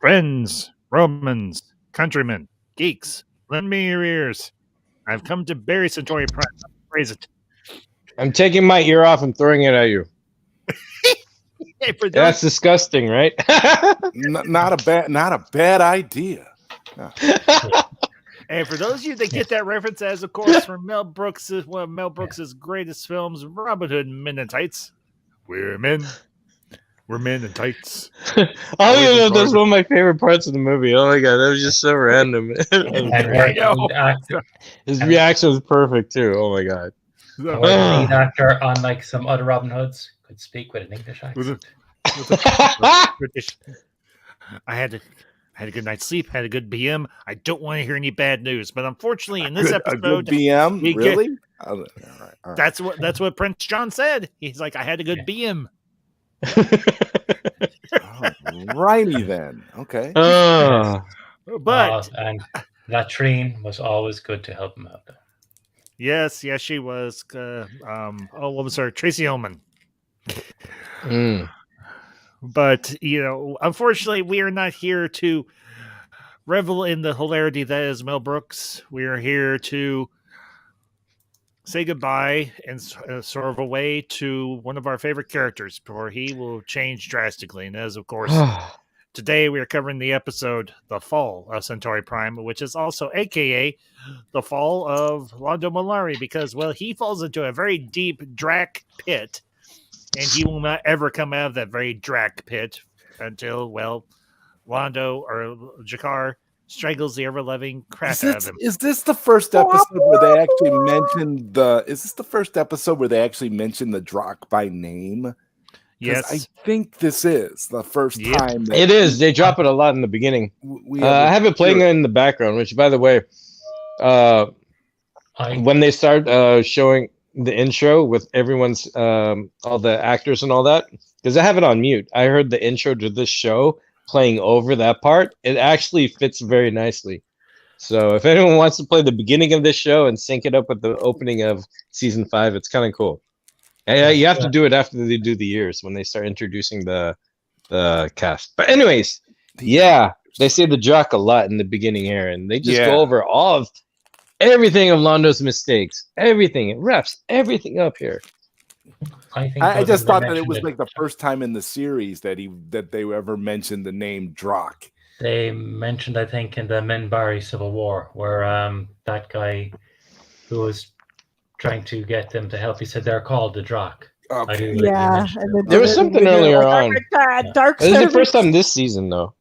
Friends, Romans, countrymen, geeks, lend me your ears. I've come to bury Centauri Prime. Praise it. I'm taking my ear off and throwing it at you. Hey, for That's disgusting, right? Not a bad idea. No. And for those of you that get that reference, as of course from Mel Brooks, one of Mel Brooks' greatest films, Robin Hood Men in Tights. We're men. We're men in tights. I don't even know if that's one of my favorite parts of the movie. Oh my god, that was just so random. His reaction was perfect too. Oh my god. The lead actor on like some other Robin Hoods could speak with an English accent. I had a good night's sleep, had a good BM. I don't want to hear any bad news, but unfortunately, in this episode, a good BM, really? All right. That's what Prince John said. He's like, I had a good BM. Righty then. Okay. But and Latrine was always good to help him out. Yes, she was. What was her? Tracy Ullman. But unfortunately, we are not here to revel in the hilarity that is Mel Brooks. We are here to say goodbye and sort of a way to one of our favorite characters, for he will change drastically. And as of course, today we are covering the episode "The Fall of Centauri Prime," which is also AKA the fall of Londo Mollari, because he falls into a very deep Drac pit, and he will not ever come out of that very Drac pit until Londo or Jakar strangles the ever-loving crap out of him. Is this the first episode where they actually mentioned the Drac by name? Yes, I think this is the first time. It is. They drop it a lot in the beginning. I have it playing in the background, which, by the way, when they start showing the intro with everyone's all the actors and all that, because I have it on mute. I heard the intro to this show playing over that part. It actually fits very nicely. So if anyone wants to play the beginning of this show and sync it up with the opening of season 5, it's kind of cool. You have to do it after they do the years, when they start introducing the cast. But anyways, they say the Drac a lot in the beginning here, and they just go over everything of Londo's mistakes. Everything. It wraps everything up here. I just thought that it was like the first time in the series that they ever mentioned the name Drac. They mentioned, I think, in the Minbari Civil War, where that guy who was trying to get them to help, he said they're called the Drac. Okay. Yeah, there was something earlier on. Dark. This is the first time this season, though.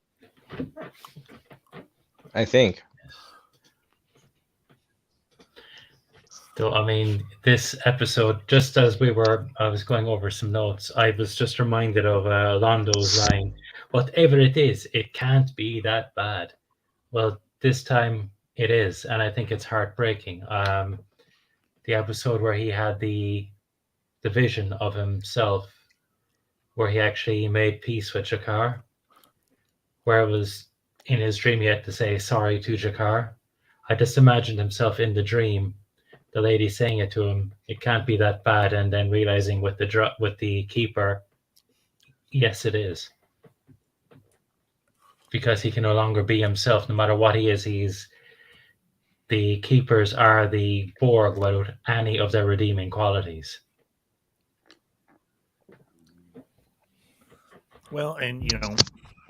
I think. So, I mean, this episode, just as I was going over some notes, I was just reminded of Londo's line, "Whatever it is, it can't be that bad." Well, this time it is, and I think it's heartbreaking. The episode where he had the vision of himself, where he actually made peace with Jakar, where it was in his dream he had to say sorry to Jakar. I just imagined himself in the dream, the lady saying it to him, "It can't be that bad," and then realizing with the keeper, yes, it is, because he can no longer be himself. No matter what he is, the keepers are the Borg without any of their redeeming qualities. Well, and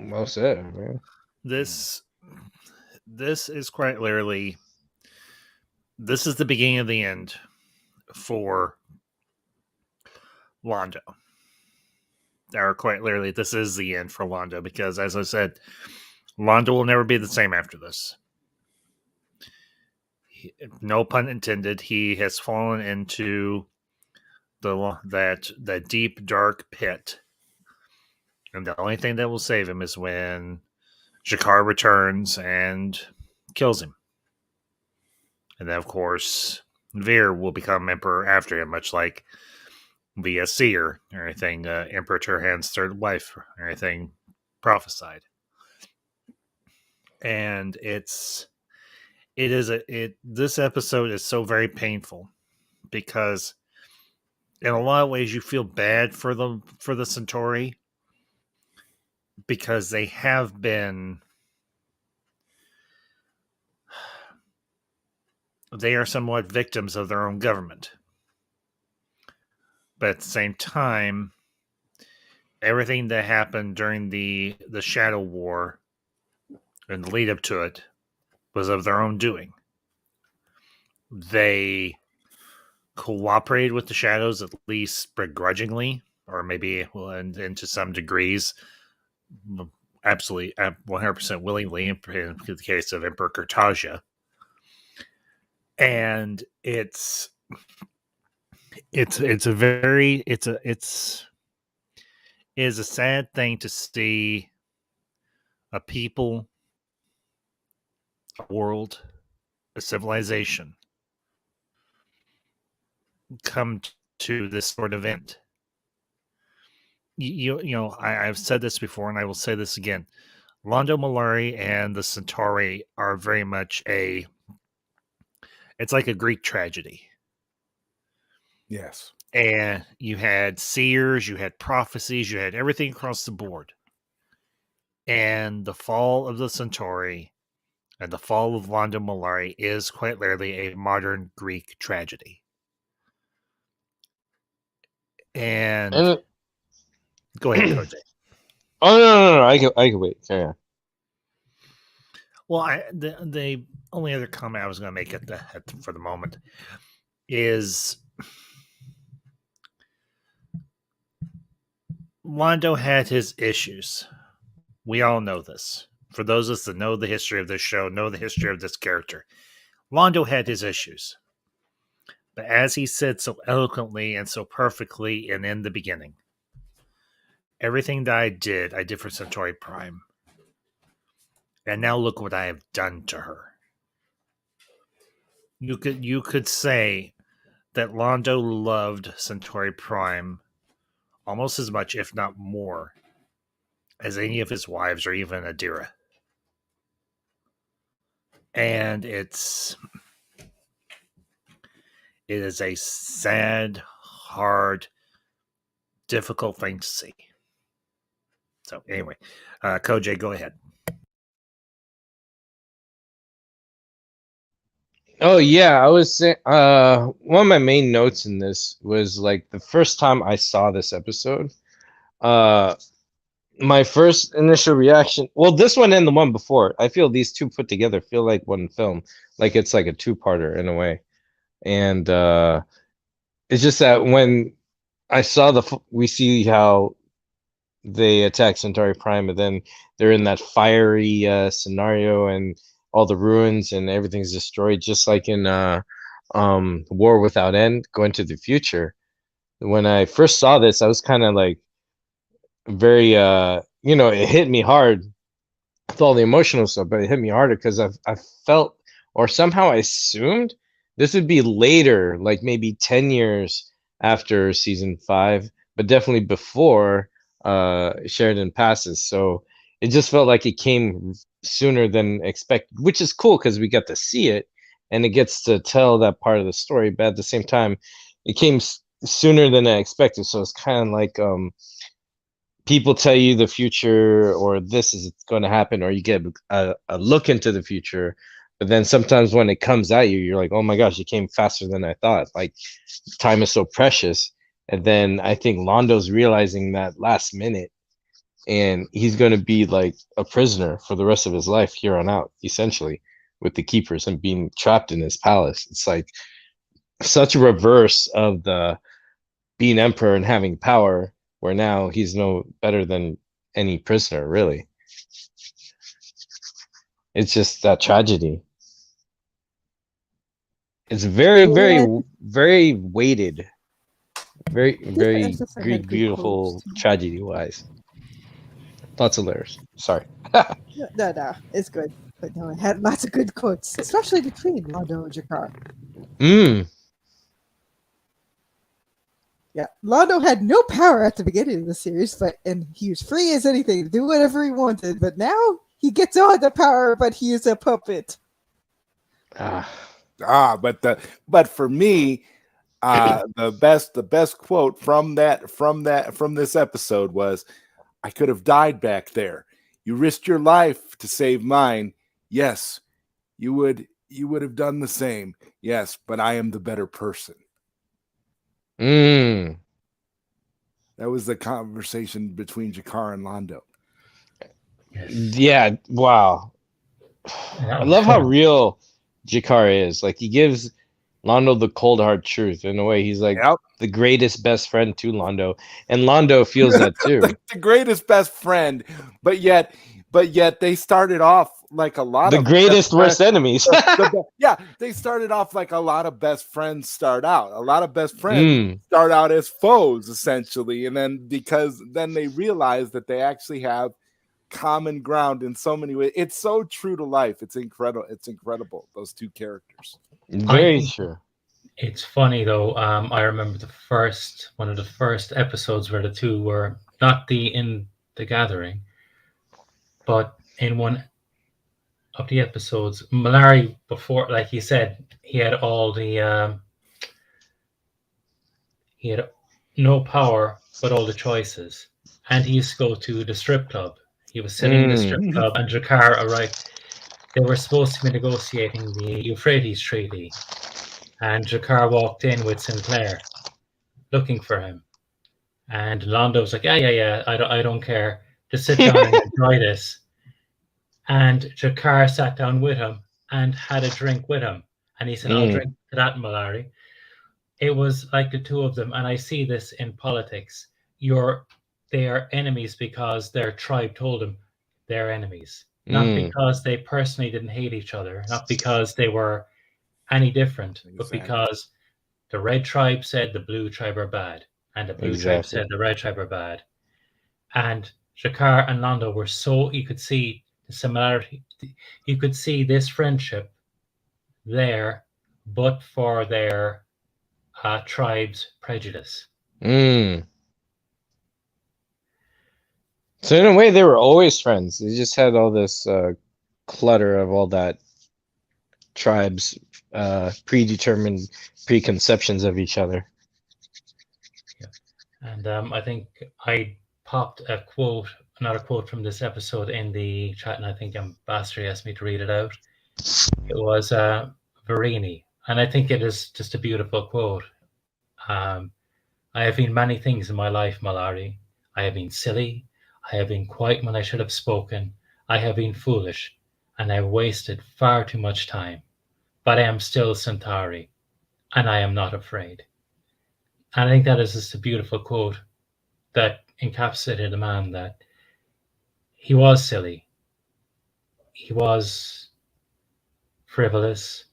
well said, man. This is quite literally. This is the beginning of the end for Londo. Or quite literally, this is the end for Londo, because, as I said, Londo will never be the same after this. No pun intended. He has fallen into that deep, dark pit, and the only thing that will save him is when Jakar returns and kills him. And then, of course, Veer will become emperor after him, much like the seer or anything, Emperor Turhan's third wife or anything prophesied. And this episode is so very painful because in a lot of ways you feel bad for the Centauri because they have been, they are somewhat victims of their own government. But at the same time, everything that happened during the Shadow War and the lead up to it was of their own doing. They cooperated with the Shadows, at least begrudgingly, or maybe and to some degrees, absolutely 100% willingly in the case of Emperor Cartagia. And it is a sad thing to see a people, a world, a civilization come to this sort of end. I've said this before and I will say this again. Londo Mollari and the Centauri are very much it's like a Greek tragedy. Yes. And you had seers, you had prophecies, you had everything across the board. And the fall of the Centauri and the fall of Londo Mollari is quite literally a modern Greek tragedy. And go ahead, Koji. Oh no! I can wait. Carry on. Well, the only other comment I was going to make for the moment is Londo had his issues. We all know this. For those of us that know the history of this show, know the history of this character, Londo had his issues. But as he said so eloquently and so perfectly in the beginning, everything that I did for Centauri Prime. And now look what I have done to her. You could say that Londo loved Centauri Prime almost as much, if not more, as any of his wives or even Adira. And it is a sad, hard, difficult thing to see. So anyway, Koj, go ahead. Oh yeah, I was saying. One of my main notes in this was like the first time I saw this episode. My first initial reaction. Well, this one and the one before. I feel these two put together feel like one film. Like it's like a two-parter in a way. And it's just that when I saw we see how they attack Centauri Prime, and then they're in that fiery scenario, and all the ruins and everything's destroyed, just like in War Without End, Going to the Future. When I first saw this, I was kind of like very it hit me hard with all the emotional stuff, but it hit me harder because I felt, or somehow I assumed, this would be later, like maybe 10 years after season 5, but definitely before Sheridan passes. So it just felt like it came sooner than expected, which is cool because we get to see it and it gets to tell that part of the story. But at the same time, it came sooner than I expected. So it's kind of like people tell you the future, or this is going to happen, or you get a look into the future. But then sometimes when it comes at you, you're like, oh my gosh, it came faster than I thought. Like, time is so precious. And then I think Londo's realizing that last minute, and he's going to be like a prisoner for the rest of his life here on out, essentially, with the keepers and being trapped in his palace. It's like such a reverse of the being emperor and having power, where now he's no better than any prisoner, really. It's just that tragedy. It's very, very, very weighted. Very, very Greek, beautiful, tragedy-wise. That's hilarious. Sorry. No, it's good. But no, it had lots of good quotes, especially between Londo and Jakar. Yeah, Londo had no power at the beginning of the series, and he was free as anything to do whatever he wanted. But now he gets all the power, but he is a puppet. But for me, the best quote from this episode was, "I could have died back there. You risked your life to save mine. Yes, you would have done the same. Yes, but I am the better person." That was the conversation between Jakar and Londo. Yeah, wow. I love how real Jakar is. Like, he gives Londo the cold hard truth. In a way, he's like the greatest best friend to Londo, and Londo feels that too. the greatest best friend, but yet they started off like a lot the of greatest worst enemies. They started off like a lot of best friends start out. A lot of best friends start out as foes, essentially, and then they realize that they actually have common ground in so many ways. It's so true to life. It's incredible. It's incredible. Those two characters. Very true. It's funny though. I remember one of the first episodes where the two were not in the gathering, but in one of the episodes, Malari, before, like he said, he had all the he had no power but all the choices, and he used to go to the strip club. He was sitting in the strip club, and Jakar arrived. They were supposed to be negotiating the Euphrates Treaty, and Jakar walked in with Sinclair, looking for him. And Londo was like, "Yeah, I don't care. Just sit down and enjoy this." And Jakar sat down with him and had a drink with him. And he said, "I'll drink to that, Malari." It was like the two of them, and I see this in politics. They are enemies because their tribe told them they're enemies. Not because they personally didn't hate each other, not because they were any different, but because the red tribe said the blue tribe are bad, and the blue tribe said the red tribe are bad. And Jakar and Londo were you could see the similarity. You could see this friendship there, but for their tribe's prejudice. So in a way, they were always friends. They just had all this clutter of all that tribes' predetermined preconceptions of each other. Yeah. And I think I popped another quote from this episode in the chat, and I think Ambassador asked me to read it out. It was Verini, and I think it is just a beautiful quote. I have been many things in my life, Malari. I have been silly. I have been quiet when I should have spoken. I have been foolish, and I have wasted far too much time. But I am still Centauri, and I am not afraid. And I think that is just a beautiful quote that encapsulated a man that he was silly. He was frivolous,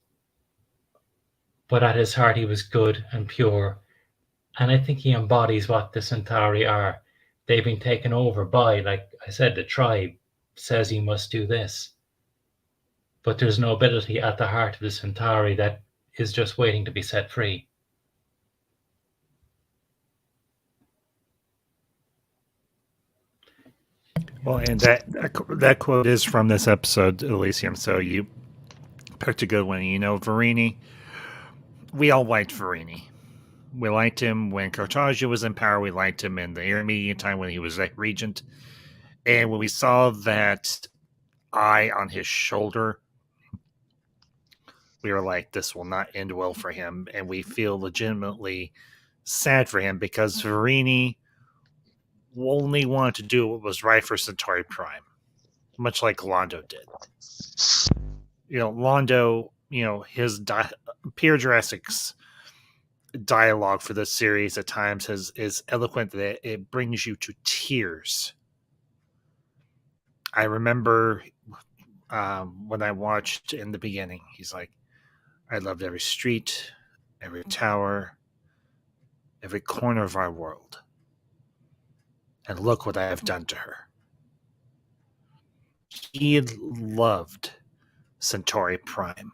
but at his heart he was good and pure. And I think he embodies what the Centauri are. They've been taken over by, like I said, the tribe says he must do this. But there's no ability at the heart of the Centauri that is just waiting to be set free. Well, and that quote is from this episode, Elysium, so you picked a good one. You know, Verini, we all liked Verini. We liked him when Cartagia was in power. We liked him in the intermediate time when he was regent. And when we saw that eye on his shoulder, we were like, this will not end well for him. And we feel legitimately sad for him because Verini only wanted to do what was right for Centauri Prime, much like Londo did. You know, Londo, his Pierre Jurassic's dialogue for this series at times is eloquent that it brings you to tears. I remember when I watched in the beginning, he's like, I loved every street, every tower, every corner of our world. And look what I have done to her. he loved Centauri Prime.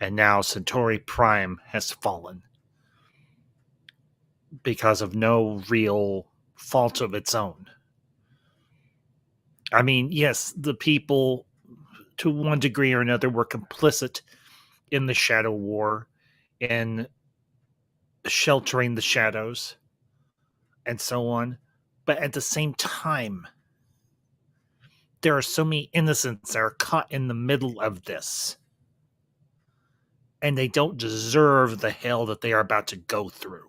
And now Centauri Prime has fallen because of no real fault of its own. I mean, yes, the people, to one degree or another, were complicit in the Shadow War, in sheltering the shadows, and so on. But at the same time, there are so many innocents that are caught in the middle of this. And they don't deserve the hell that they are about to go through.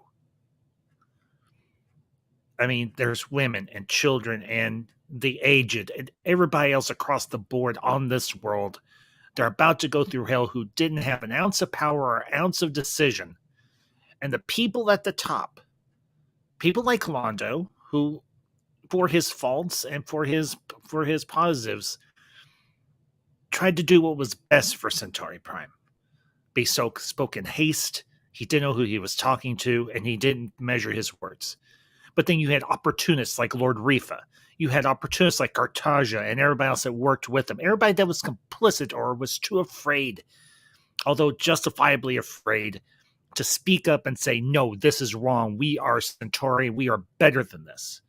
I mean, there's women and children and the aged and everybody else across the board on this world. They're about to go through hell who didn't have an ounce of power or an ounce of decision. And the people at the top, people like Londo, who, for his faults and for his positives, tried to do what was best for Centauri Prime. Spoke in haste. He didn't know who he was talking to, and he didn't measure his words. But then you had opportunists like Lord Rifa. You had opportunists like Cartagia and everybody else that worked with him. Everybody that was complicit or was too afraid, although justifiably afraid, to speak up and say, no, this is wrong. We are Centauri. We are better than this.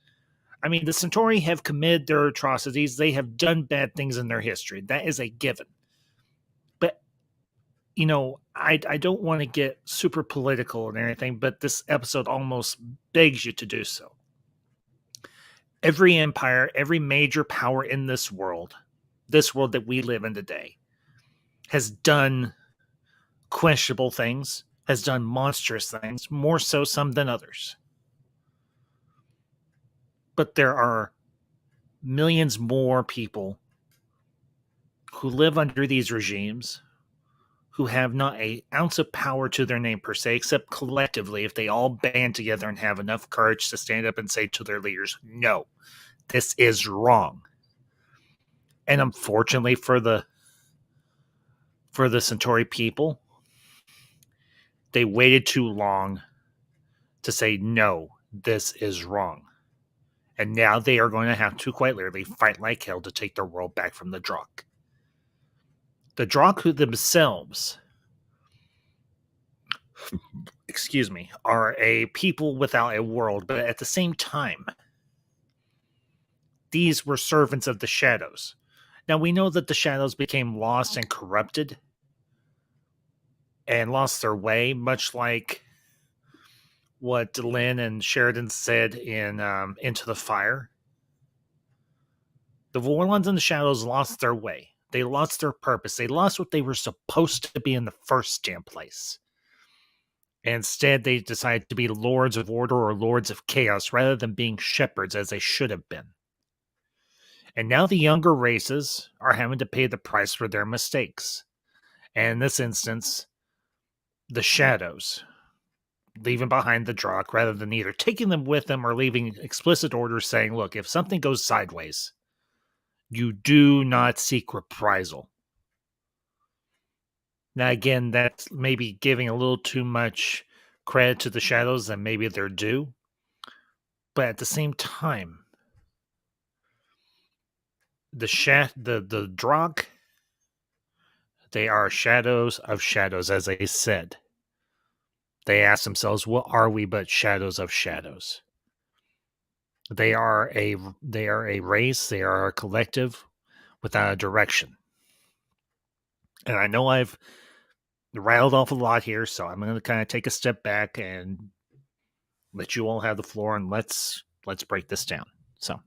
I mean, the Centauri have committed their atrocities. They have done bad things in their history. That is a given. But, you know, I don't want to get super political and everything, but this episode almost begs you to do so. Every empire, every major power in this world that we live in today, has done questionable things, has done monstrous things, more so some than others. But there are millions more people who live under these regimes who have not an ounce of power to their name per se, except collectively if they all band together and have enough courage to stand up and say to their leaders, no, this is wrong. And unfortunately for the Centauri people, they waited too long to say, no, this is wrong. And now they are going to have to quite literally fight like hell to take their world back from the Drakh. The Drakh, who themselves, are a people without a world, but at the same time, these were servants of the shadows. Now we know that the shadows became lost and corrupted and lost their way, much like what Lynn and Sheridan said in Into the Fire. The Vorlons and the shadows lost their way. They lost their purpose. They lost what they were supposed to be in the first damn place. Instead, they decided to be lords of order or lords of chaos rather than being shepherds as they should have been. And now the younger races are having to pay the price for their mistakes. And in this instance, the shadows, leaving behind the Drakh rather than either taking them with them or leaving explicit orders saying, look, if something goes sideways, you do not seek reprisal. Now, again, that's maybe giving a little too much credit to the shadows than maybe they're due. But at the same time, the Drakh, they are shadows of shadows, as they said. They ask themselves, what are we but shadows of shadows? They are a race, they are a collective without a direction. And I know I've rattled off a lot here, so I'm going to kind of take a step back and let you all have the floor, and let's break this down. So,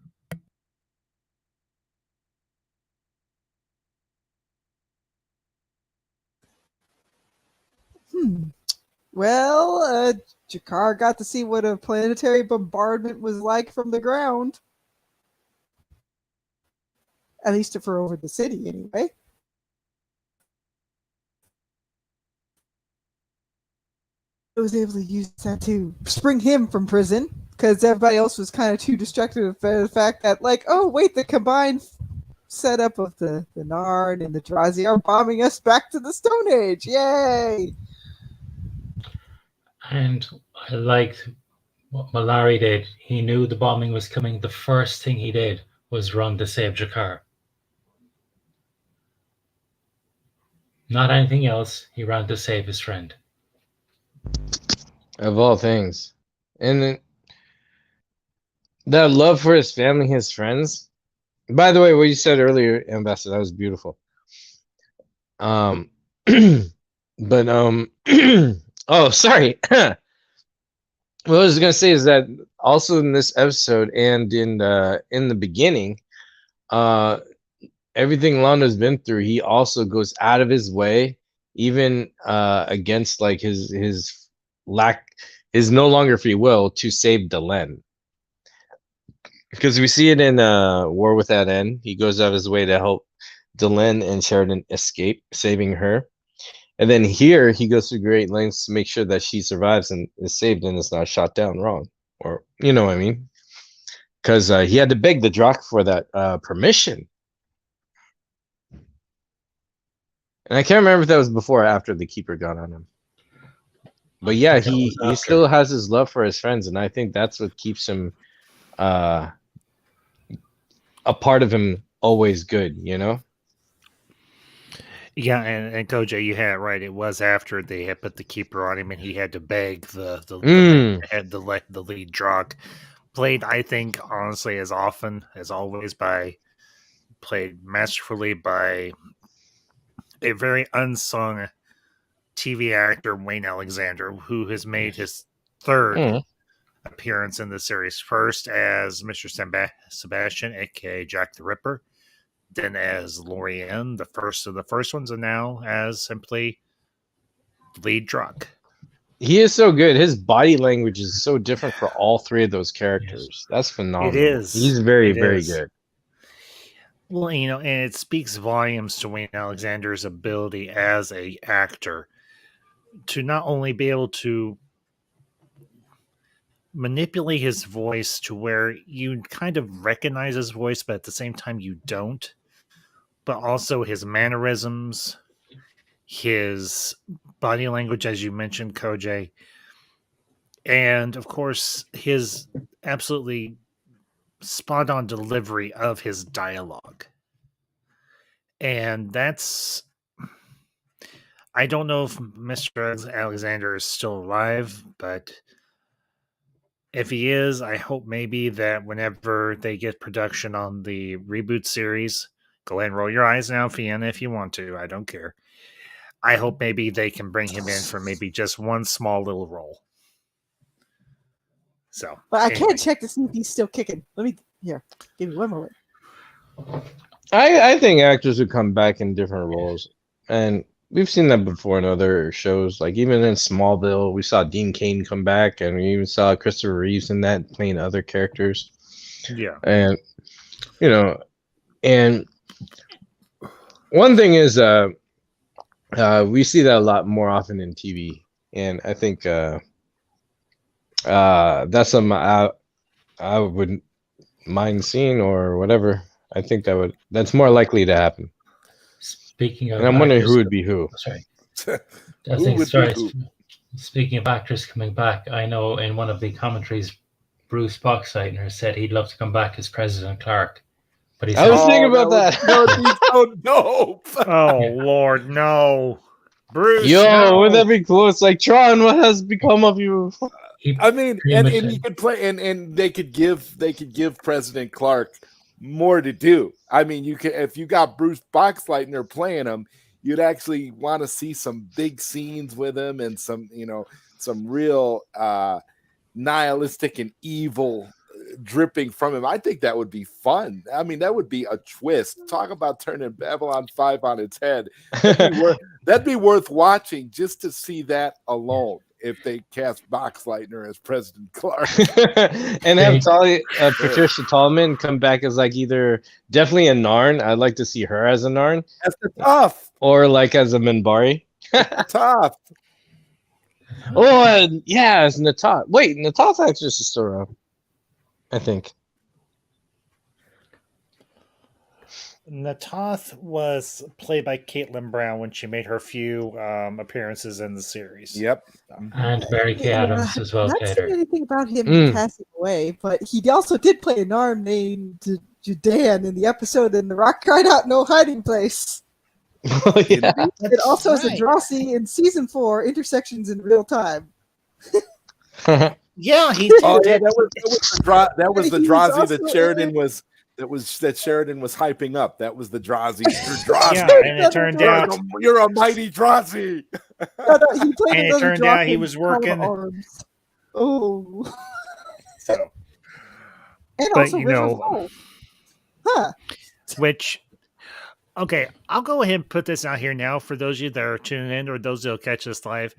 Well, Jakar got to see what a planetary bombardment was like from the ground. At least for over the city, anyway. I was able to use that to spring him from prison, because everybody else was kind of too distracted by the fact that, like, oh, wait, the combined setup of the Narn and the Drazi are bombing us back to the Stone Age. Yay! And I liked what Malari did. He knew the bombing was coming. The first thing he did was run to save Jakar. not anything else. He ran to save his friend. Of all things. And then that love for his family, his friends. By the way, what you said earlier, Ambassador, that was beautiful. But oh, sorry. What I was gonna say is that also in this episode and in the beginning, everything Londo's been through, he also goes out of his way, even against like his no longer free will, to save Delenn. Because we see it in War Without End. He goes out of his way to help Delenn and Sheridan escape, saving her. And then here he goes to great lengths to make sure that she survives and is saved and is not shot down wrong. Or, you know what I mean? Because he had to beg the Drakh for that permission. And I can't remember if that was before or after the Keeper got on him. But yeah, he still has his love for his friends, and I think that's what keeps him a part of him always good, you know? Yeah, and Koj, you had it right. It was after they had put the Keeper on him, and he had to beg the lead Drakh. Played, I think, honestly, as often as always played masterfully by a very unsung TV actor, Wayne Alexander, who has made his third appearance in the series. First as Mr. Sebastian, aka Jack the Ripper. Then as Lorien, the first of the first ones, and now as simply lead Drakh. He is so good. His body language is so different for all three of those characters. Yes. That's phenomenal. It is. He's very good. Well, you know, and it speaks volumes to Wayne Alexander's ability as an actor to not only be able to manipulate his voice to where you kind of recognize his voice, but at the same time you don't. But also his mannerisms, his body language, as you mentioned, Koj, and of course his absolutely spot-on delivery of his dialogue. And that's... I don't know if Mr. Alexander is still alive, but if he is, I hope maybe that whenever they get production on the reboot series, go ahead and roll your eyes now, Fiona, if you want to. I don't care. I hope maybe they can bring him in for maybe just one small little role. So, but I can't check to see if he's still kicking. Give me one moment. I think actors would come back in different roles, and we've seen that before in other shows. Like even in Smallville, we saw Dean Cain come back, and we even saw Christopher Reeves in that playing other characters. Yeah, and you know, and one thing is, we see that a lot more often in TV, and I think that's something I wouldn't mind seeing or whatever. I think that's more likely to happen. Speaking of, and I'm wondering who would be who. Sorry, Speaking of actors coming back, I know in one of the commentaries, Bruce Boxleitner said he'd love to come back as President Clark. But I was thinking about that. So dope. Oh Lord, no, Bruce. Yo, wouldn't that be close? Like Tron, what has become of you? I mean, and you could play, and they could give President Clark more to do. I mean, you can, if you got Bruce Boxleitner playing him, you'd actually want to see some big scenes with him and some real nihilistic and evil dripping from him. I think that would be fun. I mean, that would be a twist. Talk about turning Babylon 5 on its head. That'd be worth watching just to see that alone. If they cast Boxleitner as President Clark and have Patricia Tallman come back as like either definitely a Narn. I'd like to see her as a Narn. That's the tough. Or like as a Minbari. Tough. Oh yeah, as Natoth. Wait, Natoth actually is still around, I think. Natoth was played by Caitlin Brown when she made her few appearances in the series. Yep. And Mary Kay Adams as well. Not seen anything about him passing away, but he also did play a Narn named Judean in the episode "In the Rock Cried Out No Hiding Place." Oh, yeah. It also has a Right. Drazi in season 4, intersections in real time. Yeah, he Oh did. yeah, that was the He was Drazi that also Sheridan in- was Sheridan was hyping up. That was the Drazi. You're Drazi. Yeah, and it turned You're, out, you're a mighty Drazi. No, he played and it another turned out Drazi he in was Call to working. Arms. Oh, So, and but also River Soul. Huh. which, okay, I'll go ahead and put this out here now for those of you that are tuning in or those that will catch this live.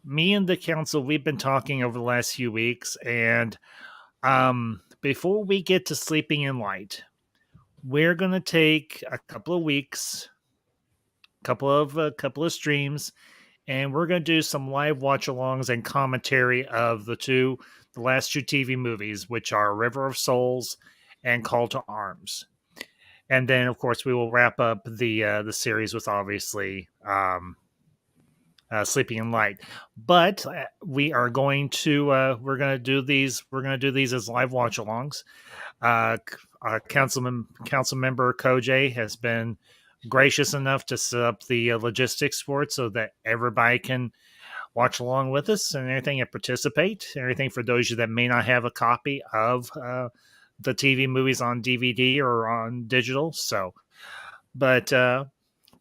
Me and the council, we've been talking over the last few weeks, and before we get to Sleeping in Light, we're gonna take a couple of weeks, couple of streams, and we're gonna do some live watch-alongs and commentary of the last two TV movies, which are River of Souls and Call to Arms. And then, of course, we will wrap up the series with obviously Sleeping in Light. But we are going to we're going to do these. We're going to do these as live watch-alongs. Council member Koj has been gracious enough to set up the logistics for it so that everybody can watch along with us and everything and participate. Everything for those of you that may not have a copy of the TV movies on DVD or on digital. So, but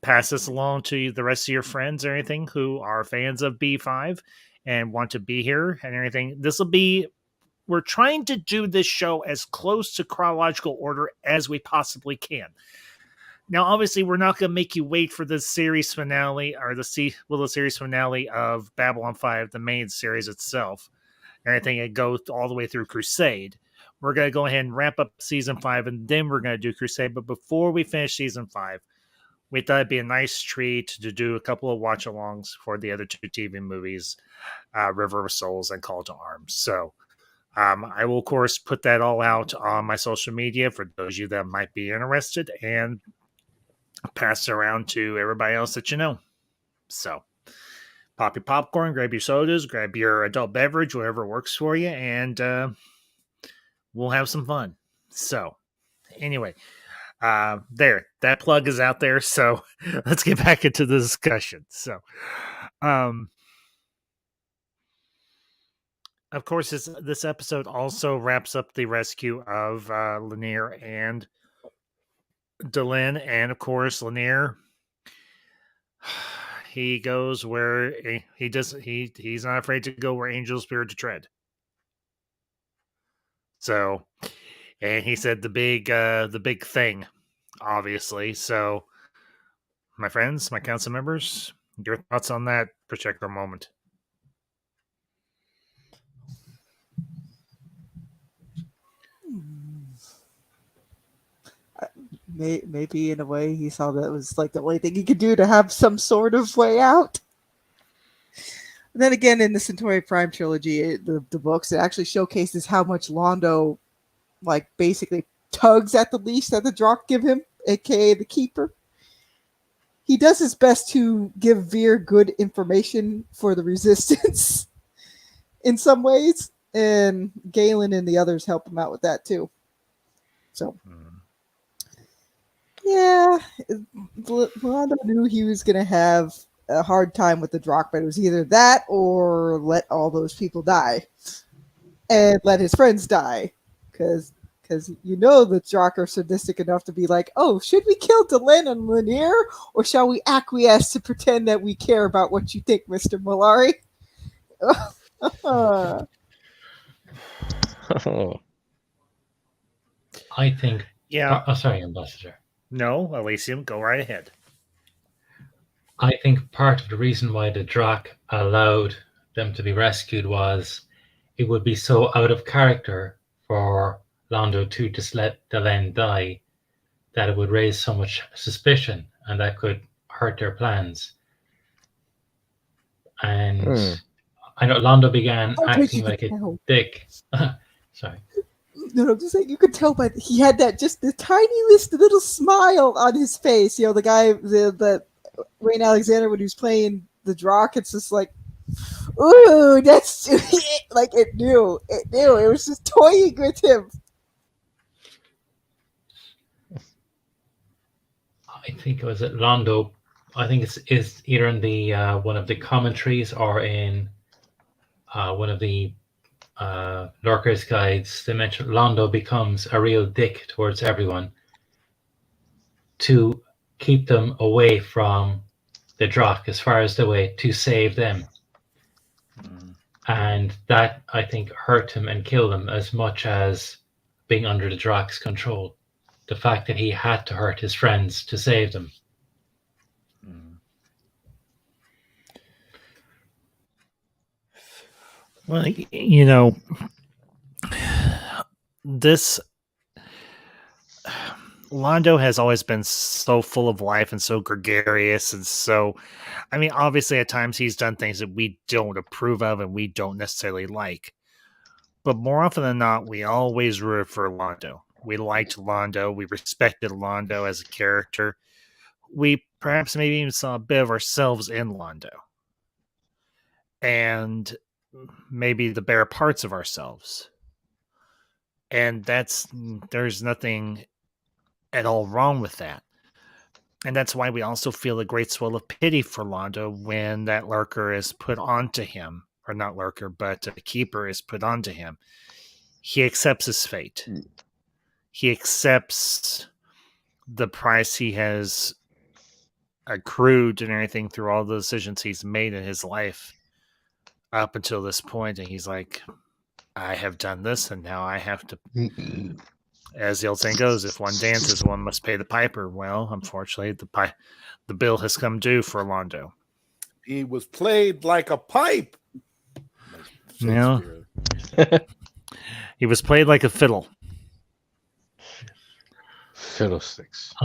pass this along to the rest of your friends or anything who are fans of B5 and want to be here and everything. We're trying to do this show as close to chronological order as we possibly can. Now, obviously, we're not going to make you wait for the series finale or the series finale of Babylon 5, the main series itself. Everything that goes all the way through Crusade. We're going to go ahead and wrap up season 5, and then we're going to do Crusade. But before we finish season 5, we thought it'd be a nice treat to do a couple of watch-alongs for the other two TV movies, River of Souls and Call to Arms. So I will, of course, put that all out on my social media for those of you that might be interested and pass it around to everybody else that you know. So pop your popcorn, grab your sodas, grab your adult beverage, whatever works for you, and we'll have some fun. So anyway, that plug is out there. So let's get back into the discussion. So, of course, this episode also wraps up the rescue of Lanier and Delenn, and of course, Lanier. He goes where he does. He's not afraid to go where angels fear to tread. So, and he said the big thing, obviously. So, my friends, my council members, your thoughts on that particular moment? Maybe in a way he saw that was like the only thing he could do to have some sort of way out. And then again, in the Centauri Prime trilogy, the books, it actually showcases how much Londo, like, basically tugs at the leash that the Drakh give him, aka the Keeper. He does his best to give Veer good information for the Resistance in some ways, and Galen and the others help him out with that too. So, yeah, Londo knew he was going to have a hard time with the Drakh, but it was either that or let all those people die and let his friends die, because you know the Drakh are sadistic enough to be like, oh, should we kill Delenn and Lanier, or shall we acquiesce to pretend that we care about what you think, Mr. Malari? I think. Yeah. Oh, sorry, Ambassador. No, Elysium, go right ahead. I think part of the reason why the Drakh allowed them to be rescued was it would be so out of character for Londo to just let Delenn die that it would raise so much suspicion and that could hurt their plans. And I know Londo began acting like a dick. Sorry. No, I'm just saying you could tell by he had that just the tiniest little smile on his face. You know, the guy, the Wayne Alexander, when he was playing the Drakh, it's just like, ooh, that's like it knew. It was just toying with him. I think it was that Londo I think it's either in the one of the commentaries or in one of the Lurker's guides. They mention Londo becomes a real dick towards everyone to keep them away from the Drock as far as the way to save them. And that, I think, hurt him and killed him as much as being under the Drock's control. The fact that he had to hurt his friends to save them. Well, you know, this Londo has always been so full of life and so gregarious, and so, I mean, obviously at times he's done things that we don't approve of and we don't necessarily like. But more often than not, we always root for Londo. We liked Londo. We respected Londo as a character. We perhaps maybe even saw a bit of ourselves in Londo. And maybe the better parts of ourselves. And there's nothing at all wrong with that. And that's why we also feel a great swell of pity for Londo when that lurker is put onto him. Or not lurker, but a keeper is put onto him. He accepts his fate. He accepts the price he has accrued and everything through all the decisions he's made in his life up until this point. And he's like, I have done this, and now I have to, as the old saying goes, if one dances, one must pay the piper. Well, unfortunately, the bill has come due for Londo. He was played like a pipe. Yeah. He was played like a fiddle. Fiddlesticks.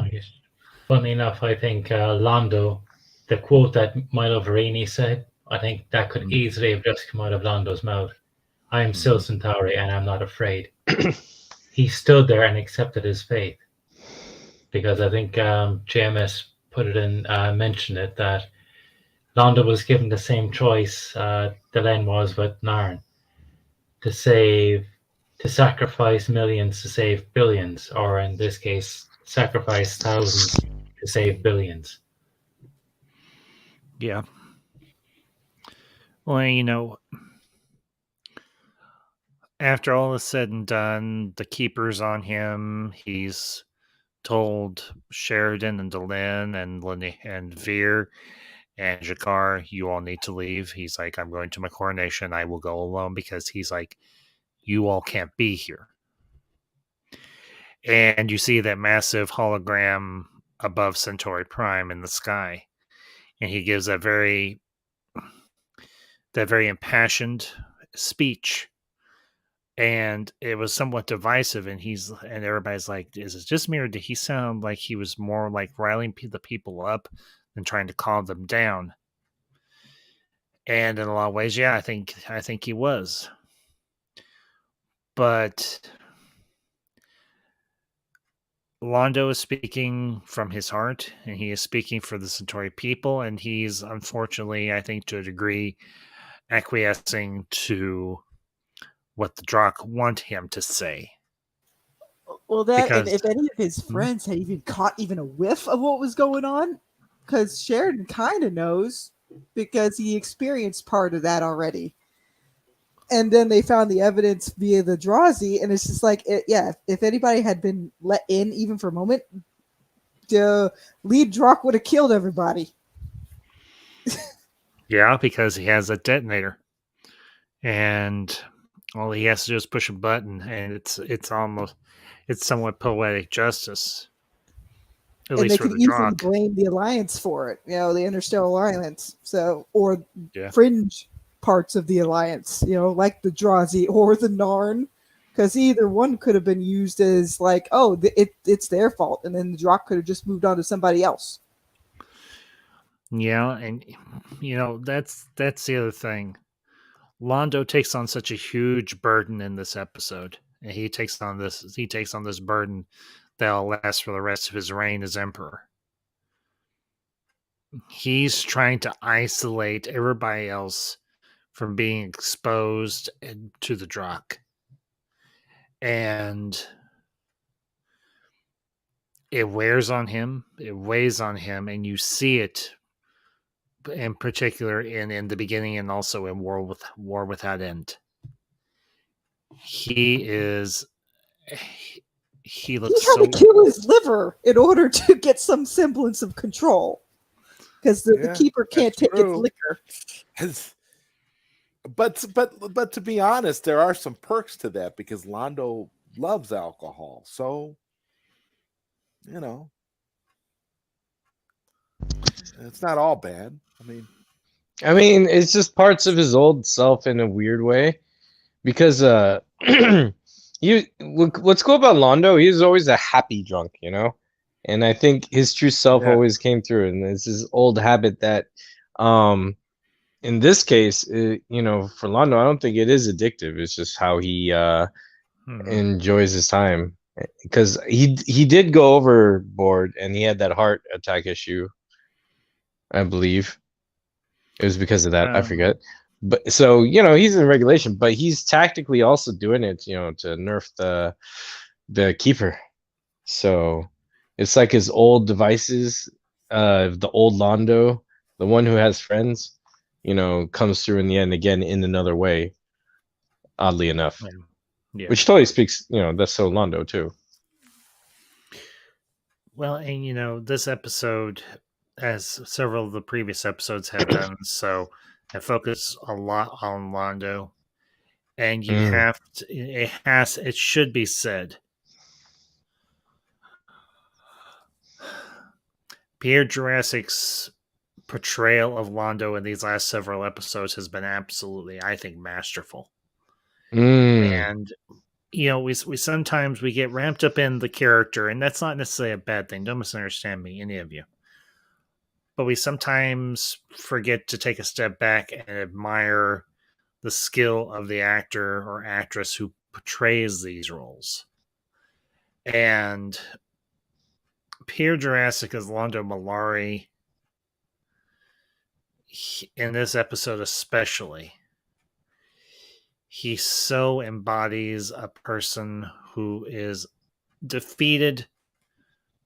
Funny enough, I think Londo, the quote that Milo Verini said, I think that could easily have just come out of Londo's mouth. I am still Centauri and I'm not afraid. He stood there and accepted his fate. Because I think JMS put it in, mentioned it, that Londo was given the same choice Delenn was with Narn. To sacrifice millions to save billions, or in this case, sacrifice thousands to save billions. Yeah. Well, you know, after all is said and done, the keeper's on him. He's told Sheridan and Delenn and Veer and Jakar, you all need to leave. He's like, I'm going to my coronation. I will go alone, because he's like, you all can't be here. And you see that massive hologram above Centauri Prime in the sky. And he gives that very impassioned speech. And it was somewhat divisive, and everybody's like, is it just me, or did he sound like he was more like riling the people up than trying to calm them down? And in a lot of ways, yeah, I think he was. But Londo is speaking from his heart, and he is speaking for the Centauri people, and he's unfortunately, I think, to a degree, acquiescing to what the Drock want him to say. Well, that, Because- and if any of his friends had even caught even a whiff of what was going on, because Sheridan kind of knows, because he experienced part of that already. And then they found the evidence via the Drazi, and it's just like, if anybody had been let in even for a moment, the lead Drock would have killed everybody. Yeah, because he has a detonator. And all he has to do is push a button, and it's somewhat poetic justice. At And least they for could the easily Drock. blame the Alliance for it, the Interstellar Alliance, or Yeah. fringe parts of the Alliance, like the Drazi or the Narn, because either one could have been used as like, it's their fault, and then the Drock could have just moved on to somebody else. Yeah, and that's the other thing. Londo takes on such a huge burden in this episode, and he takes on this burden that'll last for the rest of his reign as emperor. He's trying to isolate everybody else from being exposed to the Drock, and it wears on him. It weighs on him, and you see it in particular in the beginning and also in War Without End. He He looks had so to kill his liver in order to get some semblance of control, because the Yeah, keeper can't that's take its true. liquor. But to be honest, there are some perks to that because Londo loves alcohol. So, you know, it's not all bad. I mean, it's just parts of his old self in a weird way, because what's cool about Londo, he's always a happy drunk, you know, and I think his true self Yeah. always came through, and it's his old habit that, in this case, you know, for Londo, I don't think it is addictive. It's just how he enjoys his time, because he did go overboard and he had that heart attack issue, I believe. It was because of that. I forget. But so, you know, he's in regulation, but he's tactically also doing it, you know, to nerf the keeper. So it's like his old devices, the old Londo, the one who has friends, you know, comes through in the end again in another way, oddly enough. Yeah. Which totally speaks, you know, that's so Londo too. Well, and you know, this episode, as several of the previous episodes have done, so I focus a lot on Londo, and you have to. It should be said. Pierre Jurassic's portrayal of Londo in these last several episodes has been absolutely, I think, masterful. And you know, we sometimes we get ramped up in the character, and that's not necessarily a bad thing. Don't misunderstand me, any of you. But we sometimes forget to take a step back and admire the skill of the actor or actress who portrays these roles. And Pierre Jurassic as Londo Mollari, in this episode especially, he so embodies a person who is defeated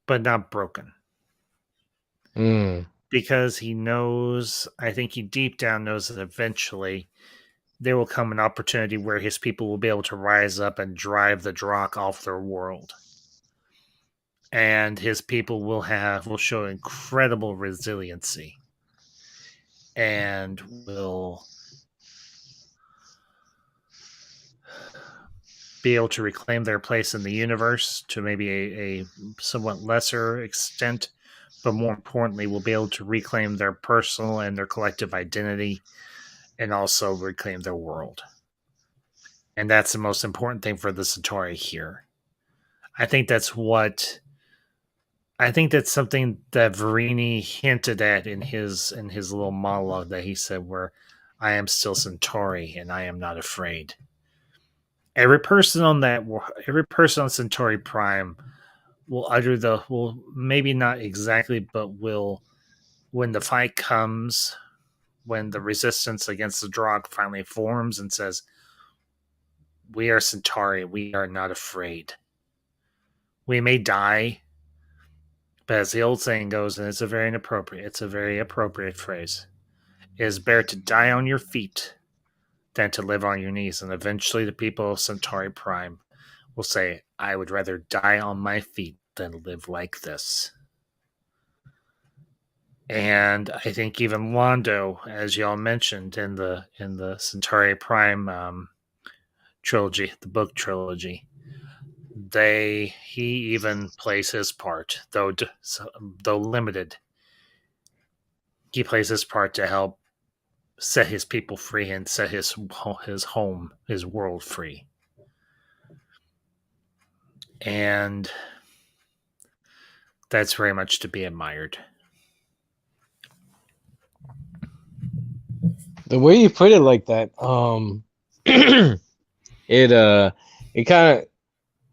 but not broken. Because he knows, I think he deep down knows that eventually there will come an opportunity where his people will be able to rise up and drive the Drakh off their world. And his people will show incredible resiliency and will be able to reclaim their place in the universe to maybe a somewhat lesser extent, but more importantly, will be able to reclaim their personal and their collective identity and also reclaim their world. And that's the most important thing for the Centauri here. I think that's something that Verini hinted at in his little monologue that he said, where I am still Centauri and I am not afraid. Every person on Centauri Prime will maybe not exactly, but will, when the fight comes, when the resistance against the Drakh finally forms and says, we are Centauri, we are not afraid. We may die, but as the old saying goes, and it's a very appropriate phrase, it is better to die on your feet than to live on your knees. And eventually the people of Centauri Prime will say, I would rather die on my feet than live like this. And I think even Londo, as y'all mentioned in the Centauri Prime trilogy, the book trilogy, he even plays his part, though limited. He plays his part to help set his people free and set his home, his world free. And that's very much to be admired. The way you put it like that, it kind of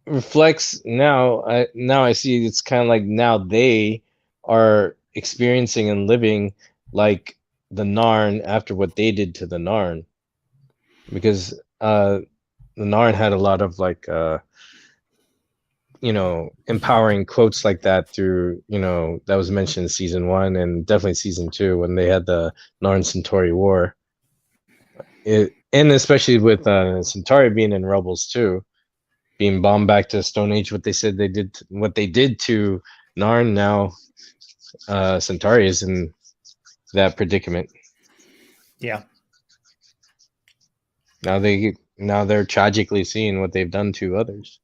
reflects now. I see it's kind of like now they are experiencing and living like the Narn after what they did to the Narn, because the Narn had a lot of like empowering quotes like that through, that was mentioned in season 1 and definitely season 2 when they had the Narn Centauri War. And especially with Centauri being in Rebels too, being bombed back to Stone Age, what they did to Narn. Now Centauri is in that predicament. Yeah. Now they're tragically seeing what they've done to others.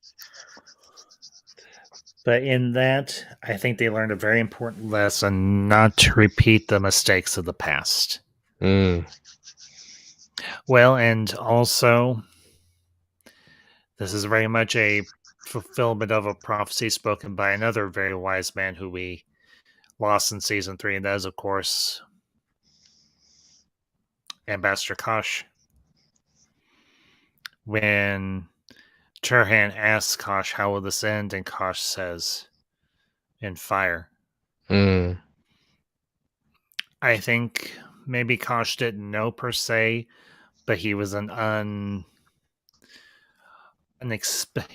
But in that, I think they learned a very important lesson not to repeat the mistakes of the past. Mm. Well, and also, this is very much a fulfillment of a prophecy spoken by another very wise man who we lost in season 3, and that is, of course, Ambassador Kosh. When Turhan asks Kosh, how will this end? And Kosh says, in fire. Mm. I think maybe Kosh didn't know per se, but he was unexpectedly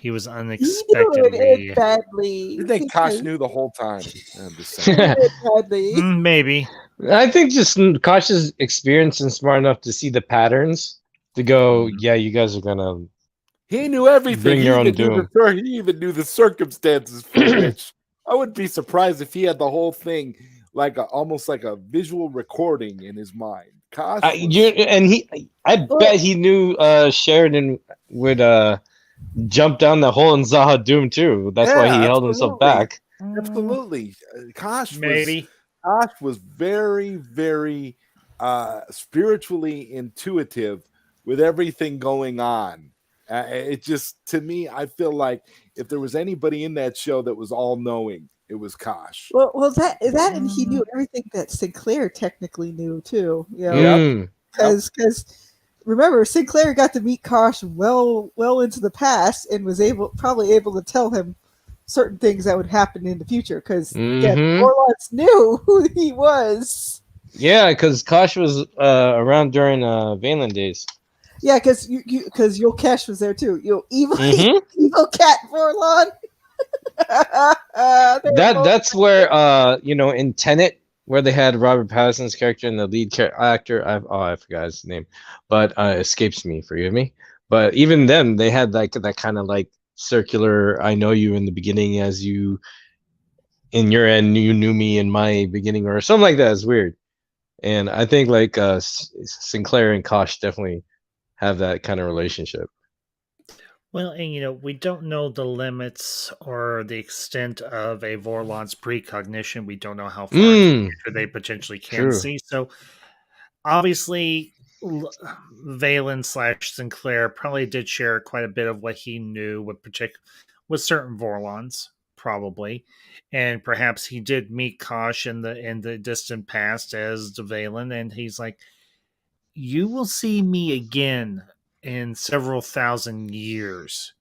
He knew it badly. You think Kosh knew the whole time? I'm just saying. Badly. Maybe. I think just Kosh is experienced and smart enough to see the patterns to go, yeah, you guys are gonna. He knew everything. Bring your own doom. He even knew the circumstances for which. I wouldn't be surprised if he had the whole thing almost like a visual recording in his mind. Kosh, I bet he knew Sheridan would jump down the hole in Zaha Doom too. That's why he held himself back. Absolutely, Kosh was very, very spiritually intuitive with everything going on. It just, to me, I feel like if there was anybody in that show that was all knowing, it was Kosh. Well, that and he knew everything that Sinclair technically knew too. Because remember, Sinclair got to meet Kosh well into the past and was probably able to tell him certain things that would happen in the future. Because Warlords knew who he was. Yeah, because Kosh was around during Valen days. Yeah, because Yokesh was there too. Evil cat Vorlon. That's where in Tenet, where they had Robert Pattinson's character and the lead actor. I forgot his name, but escapes me. Forgive me. But even them, they had that kind of like circular. I know you in the beginning, as you in your end you knew me in my beginning, or something like that. It's weird, and I think like Sinclair and Kosh definitely have that kind of relationship. Well, and we don't know the limits or the extent of a Vorlon's precognition. We don't know how far they potentially can see. So obviously, Valen / Sinclair probably did share quite a bit of what he knew with certain Vorlons, probably, and perhaps he did meet Kosh in the distant past as the Valen, and he's like, you will see me again in several thousand years.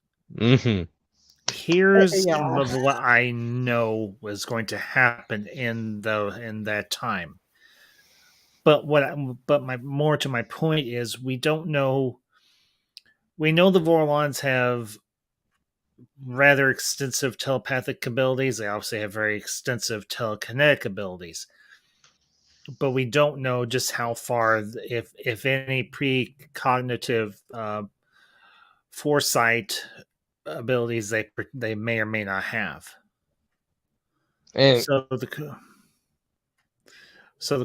Here's some of what I know was going to happen in that time. But more to my point is, we don't know. We know the Vorlons have rather extensive telepathic abilities. They obviously have very extensive telekinetic abilities. But we don't know just how far, if any, precognitive foresight abilities they may or may not have. And so the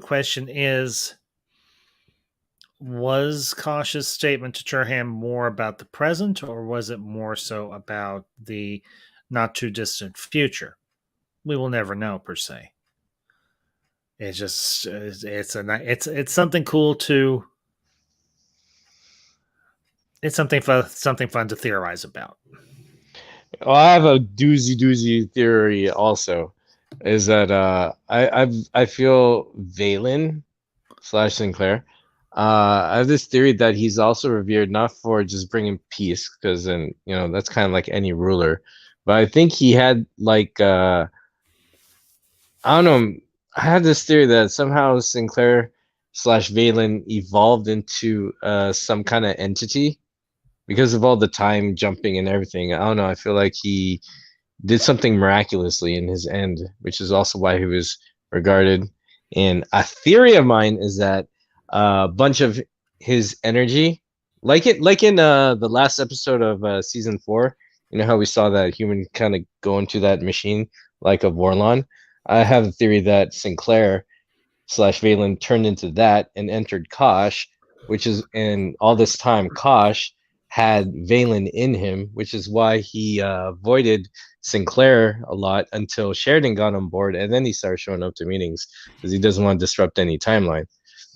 question is, was Kosh's statement to Turhan more about the present, or was it more so about the not too distant future? We will never know per se. It's just it's something cool to. It's something fun to theorize about. Well, I have a doozy theory also, is that I feel Valen / Sinclair. I have this theory that he's also revered not for just bringing peace, because then that's kind of like any ruler, but I think he had like I don't know. I have this theory that somehow Sinclair / Valen evolved into some kind of entity because of all the time jumping and everything. I don't know. I feel like he did something miraculously in his end, which is also why he was regarded. And a theory of mine is that a bunch of his energy, like in the last episode of season 4, you know how we saw that human kind of go into that machine like a Vorlon. I have a theory that Sinclair / Valen turned into that and entered Kosh, which is, and all this time Kosh had Valen in him, which is why he avoided Sinclair a lot until Sheridan got on board, and then he started showing up to meetings because he doesn't want to disrupt any timeline.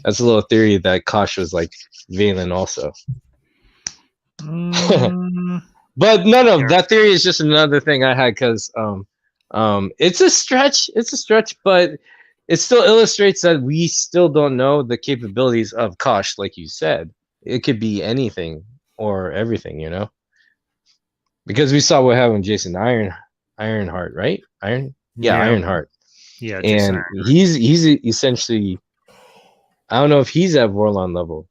That's a little theory that Kosh was like Valen also. But no, that theory is just another thing I had because it's a stretch. It's a stretch, but it still illustrates that we still don't know the capabilities of Kosh, like you said. It could be anything or everything, you know? Because we saw what happened with Jason Ironheart, right? Ironheart. Yeah, and he's essentially, I don't know if he's at Vorlon level.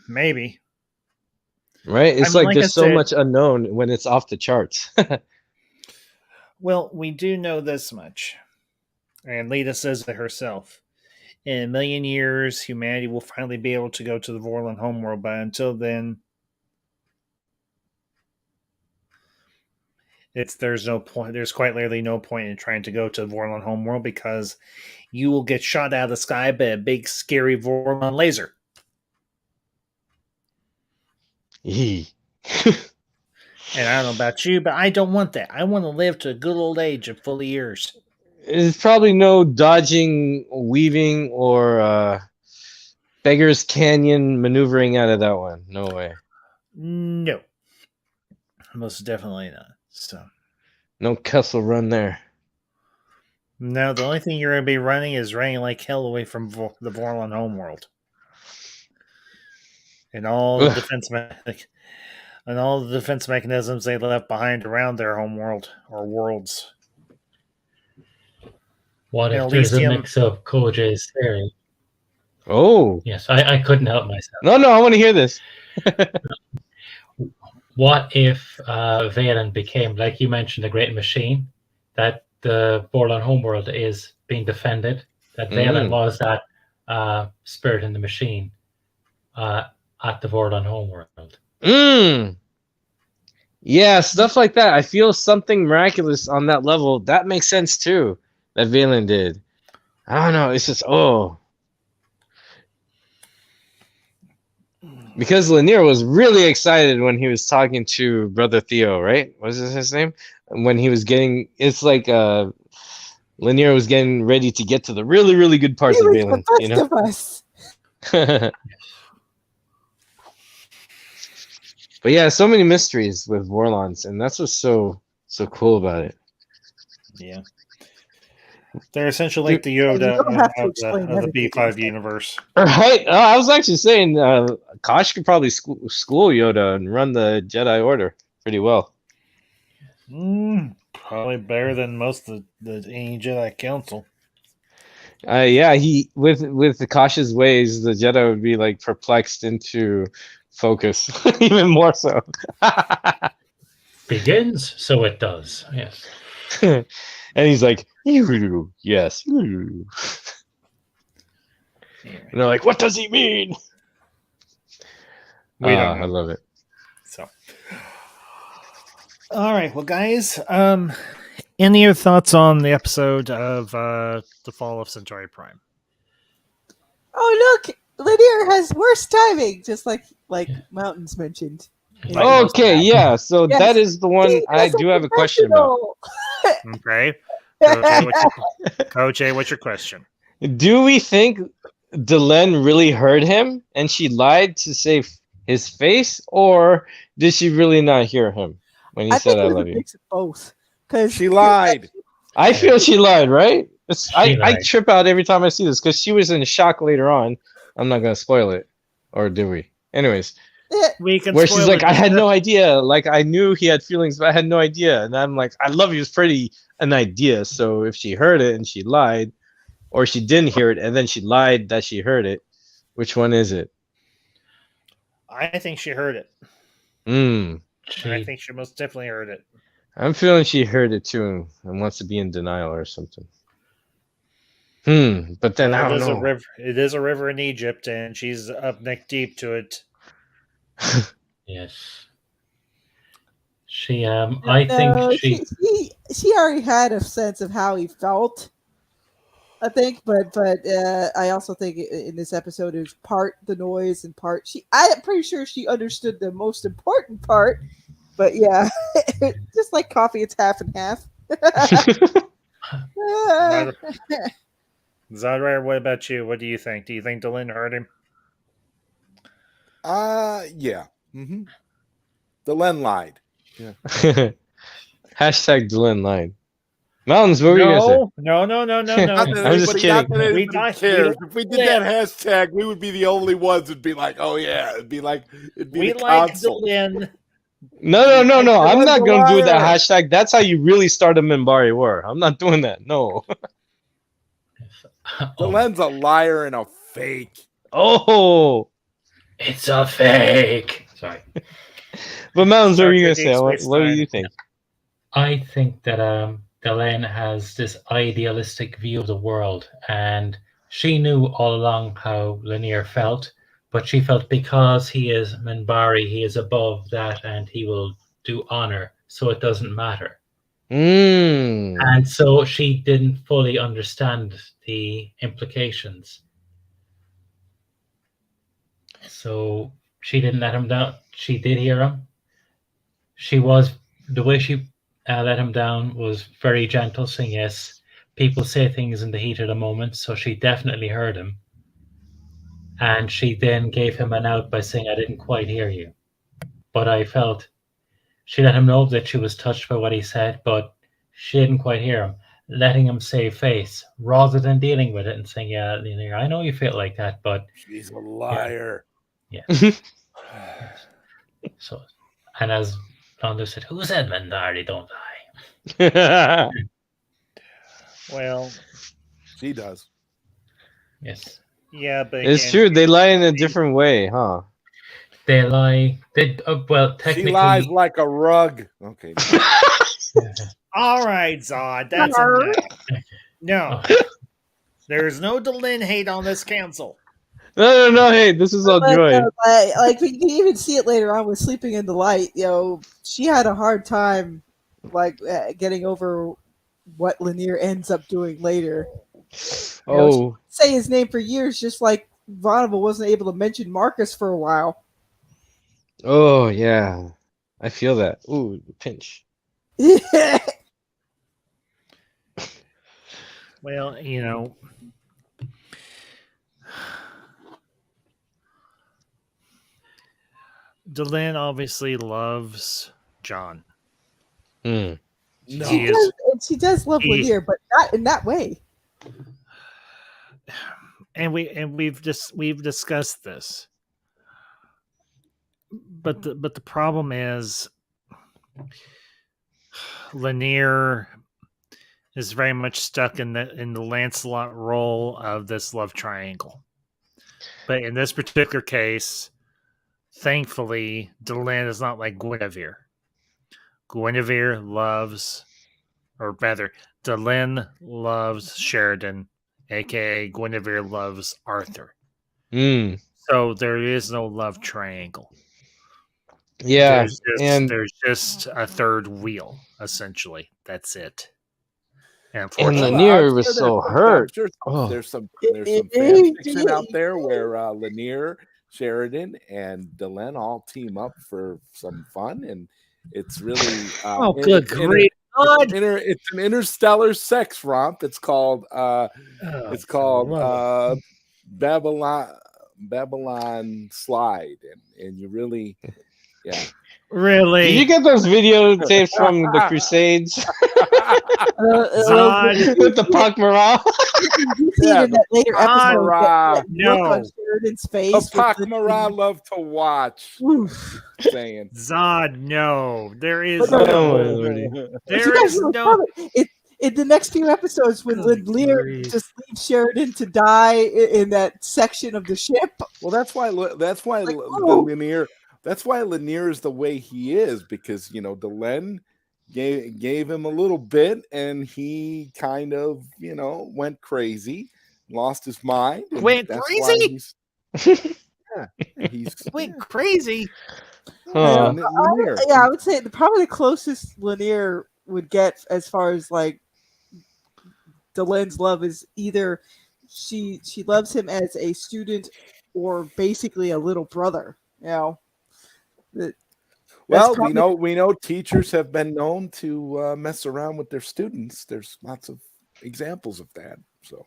Maybe. Right? It's like there's so much unknown when it's off the charts. Well, we do know this much. And Lita says it herself. In a million years, humanity will finally be able to go to the Vorlon homeworld, but until then, there's no point. There's quite literally no point in trying to go to the Vorlon homeworld because you will get shot out of the sky by a big, scary Vorlon laser. And I don't know about you, but I don't want that. I want to live to a good old age of full of years. There's probably no dodging, weaving, or Beggar's Canyon maneuvering out of that one. No way. No. Most definitely not. So, no Kessel Run there. No, the only thing you're going to be running is running like hell away from the Vorlon homeworld. And all the defense mechanisms they left behind around their homeworld or worlds. What if there's a mix of Koj's theory? Oh. Yes, I couldn't help myself. No, I want to hear this. What if Valen became, like you mentioned, a great machine, that the Vorlon homeworld is being defended, that Valen was that spirit in the machine at the Vorlon homeworld? Yeah, stuff like that. I feel something miraculous on that level. That makes sense too, that Valen did. I don't know. It's just, because Lanier was really excited when he was talking to Brother Theo, right? What is his name? When he was getting, it's like Lanier was getting ready to get to the really, really good parts of Valen. You know? Of us. But yeah, so many mysteries with Vorlons, and that's what's so cool about it. Yeah. They're essentially like the Yoda of the B5 universe. Right. I was actually saying Kosh could probably school Yoda and run the Jedi Order pretty well. Probably better than most of the Jedi Council. Yeah, he with the Kosh's ways, the Jedi would be like perplexed into focus, even more so. Begins, so it does. Yes. And he's like, yes. And they're like, what does he mean? I love it. So, all right, well, guys, any other thoughts on the episode of The Fall of Centauri Prime? Oh, look, Lanier has worse timing, just like Mountains mentioned. Okay, yeah. So yes. That is the one I do have a question about. Okay. Coach A, what's your question? Do we think Delenn really heard him and she lied to save his face, or did she really not hear him when he said I love you? Both. She lied. I feel she lied, right? I trip out every time I see this because she was in shock later on. I'm not going to spoil it. Or do we? Anyways. Where she's like, I had no idea. Like, I knew he had feelings, but I had no idea. And I'm like, I love you is pretty an idea. So if she heard it and she lied, or she didn't hear it and then she lied that she heard it, which one is it? I think she heard it. I think she most definitely heard it. I'm feeling she heard it too and wants to be in denial or something. But then I don't know. It is a river in Egypt, and she's up neck deep to it. Yes. She I think she already had a sense of how he felt, I think, but I also think in this episode it was part the noise and part I'm pretty sure she understood the most important part, but yeah, just like coffee, it's half and half. Zodwire, what about you? What do you think? Do you think Delenn heard him? Yeah. Mm-hmm. Delenn lied. Yeah. Hashtag Delenn lied. Mountains, what were you gonna say? No. I'm just kidding. Nobody cares. If we did that hashtag, we would be the only ones that'd be like, "Oh yeah," it'd be we the like console. Delenn. No. I'm not gonna do that hashtag. That's how you really start a Minbari war. I'm not doing that. No. Delenn's a liar and a fake. Oh, it's a fake. Sorry. But Mountains, what were you gonna say? What do you think? I think that Delenn has this idealistic view of the world, and she knew all along how Lanier felt, but she felt because he is Minbari, he is above that, and he will do honor, so it doesn't matter. And so she didn't fully understand the implications. So she didn't let him down. She did hear him. The way she let him down was very gentle, saying yes. People say things in the heat of the moment, so she definitely heard him. And she then gave him an out by saying, I didn't quite hear you. But I felt she let him know that she was touched by what he said, but she didn't quite hear him, letting him save face rather than dealing with it and saying, yeah, I know you feel like that, but she's a liar. Yeah. So, and as Londo said, who said Minbari don't lie? Well, she does. Yes. Yeah, but it's true. They lie in a different way, huh? They lie. Well, technically, she lies like a rug. Okay. All right, Zod. That's enough. No, there's no Delenn hate on this council. No. Hey, this is all joy. Like you can even see it later on with Sleeping in the Light. She had a hard time, getting over what Lanier ends up doing later. She say his name for years, just like Vonnegut wasn't able to mention Marcus for a while. Oh yeah, I feel that. Ooh, pinch. Well, Delenn obviously loves John. No. She does love Lanier, but not in that way. And we've discussed this. But the problem is Lanier is very much stuck in the Lancelot role of this love triangle. But in this particular case, thankfully, Delenn is not like Guinevere. Guinevere loves, or rather, Delenn loves Sheridan, aka Guinevere loves Arthur. So there is no love triangle. Yeah, there's just a third wheel, essentially. That's it. And Lanier was so hurt. There's some fan fiction out there where Lanier, Sheridan, and Delenn all team up for some fun, and it's really good grief! It's an interstellar sex romp. It's called Babylon Slide, and you really. Yeah. Really? Did you get those videotapes from the Crusades? Zod. With the Pakmara? You see it in that later episode. No. Sheridan's face. Pakmara love to watch. Saying. Zod, no. There is there is no. In the next few episodes, when Lear just leaves Sheridan to die in that section of the ship. Well, that's why Lanier Lanier is the way he is, because Delenn gave him a little bit, and he kind of went crazy, lost his mind. And Went that's crazy? Why he's Went crazy. Huh. Lanier. I would say probably the closest Lanier would get as far as like Delenn's love is either she loves him as a student or basically a little brother. Well, we know teachers have been known to mess around with their students. There's lots of examples of that. So,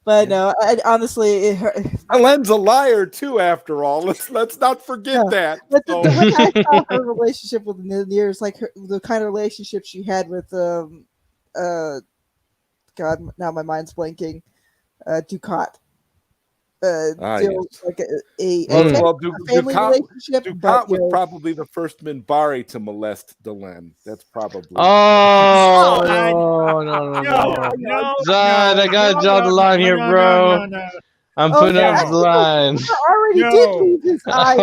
but no, honestly, Ellen's a liar too. After all, let's not forget that. But the way I saw her relationship with Lanier is like the kind of relationship she had with God, now my mind's blanking, Ducat. Yes. Like a family relationship. Ducat was probably the first Minbari to molest Delenn. That's probably. Oh no! Zod, I gotta draw the line here, bro. I'm putting up the line. Already did leave his eye.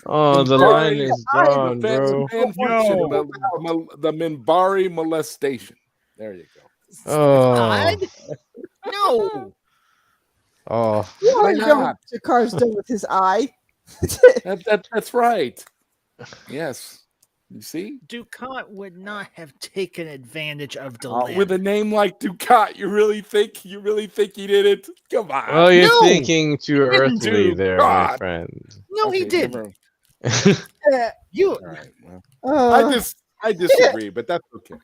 Oh, the line is drawn, bro. The Minbari molestation. There you go. Oh. No. Oh. Why not? Jakar's done with his eye. That's right. Yes. You see? Ducat would not have taken advantage of Delenn. With a name like Ducat, you really think he did it? Come on. Oh, you're thinking too earthly there, my friend. No, he didn't. You. All right, well, I disagree, but that's okay.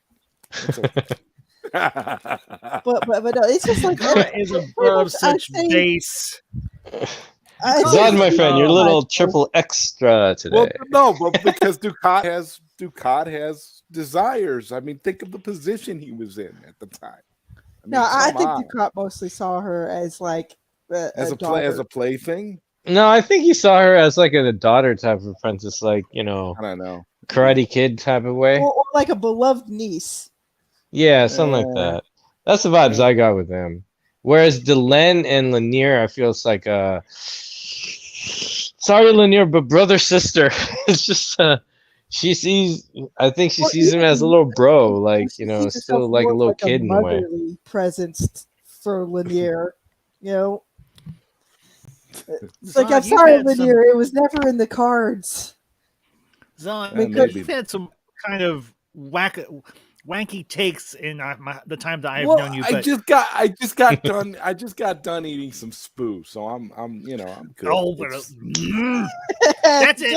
That's okay. but no, it's just like is above such base. Zod, my friend, you're a little triple extra today. Well, no, but because Ducat has desires. I mean, think of the position he was in at the time. I think Ducat mostly saw her as like as a plaything. No, I think he saw her as like a daughter type of apprentice, like I don't know, Karate Kid type of way, or like a beloved niece. Yeah, something like that. That's the vibes I got with them. Whereas Delenn and Lanier, I feel it's like sorry, Lanier, but brother sister. It's just she sees. I think she sees him as a little bro, like still like a little kid in a way. Motherly presence for Lanier, It's like, I'm sorry, Lanier, it was never in the cards. Zon, you've had some kind of wanky takes in the time that I've known you. But... I just got done. I just got done eating some spoo, so I'm good. Oh, that's it.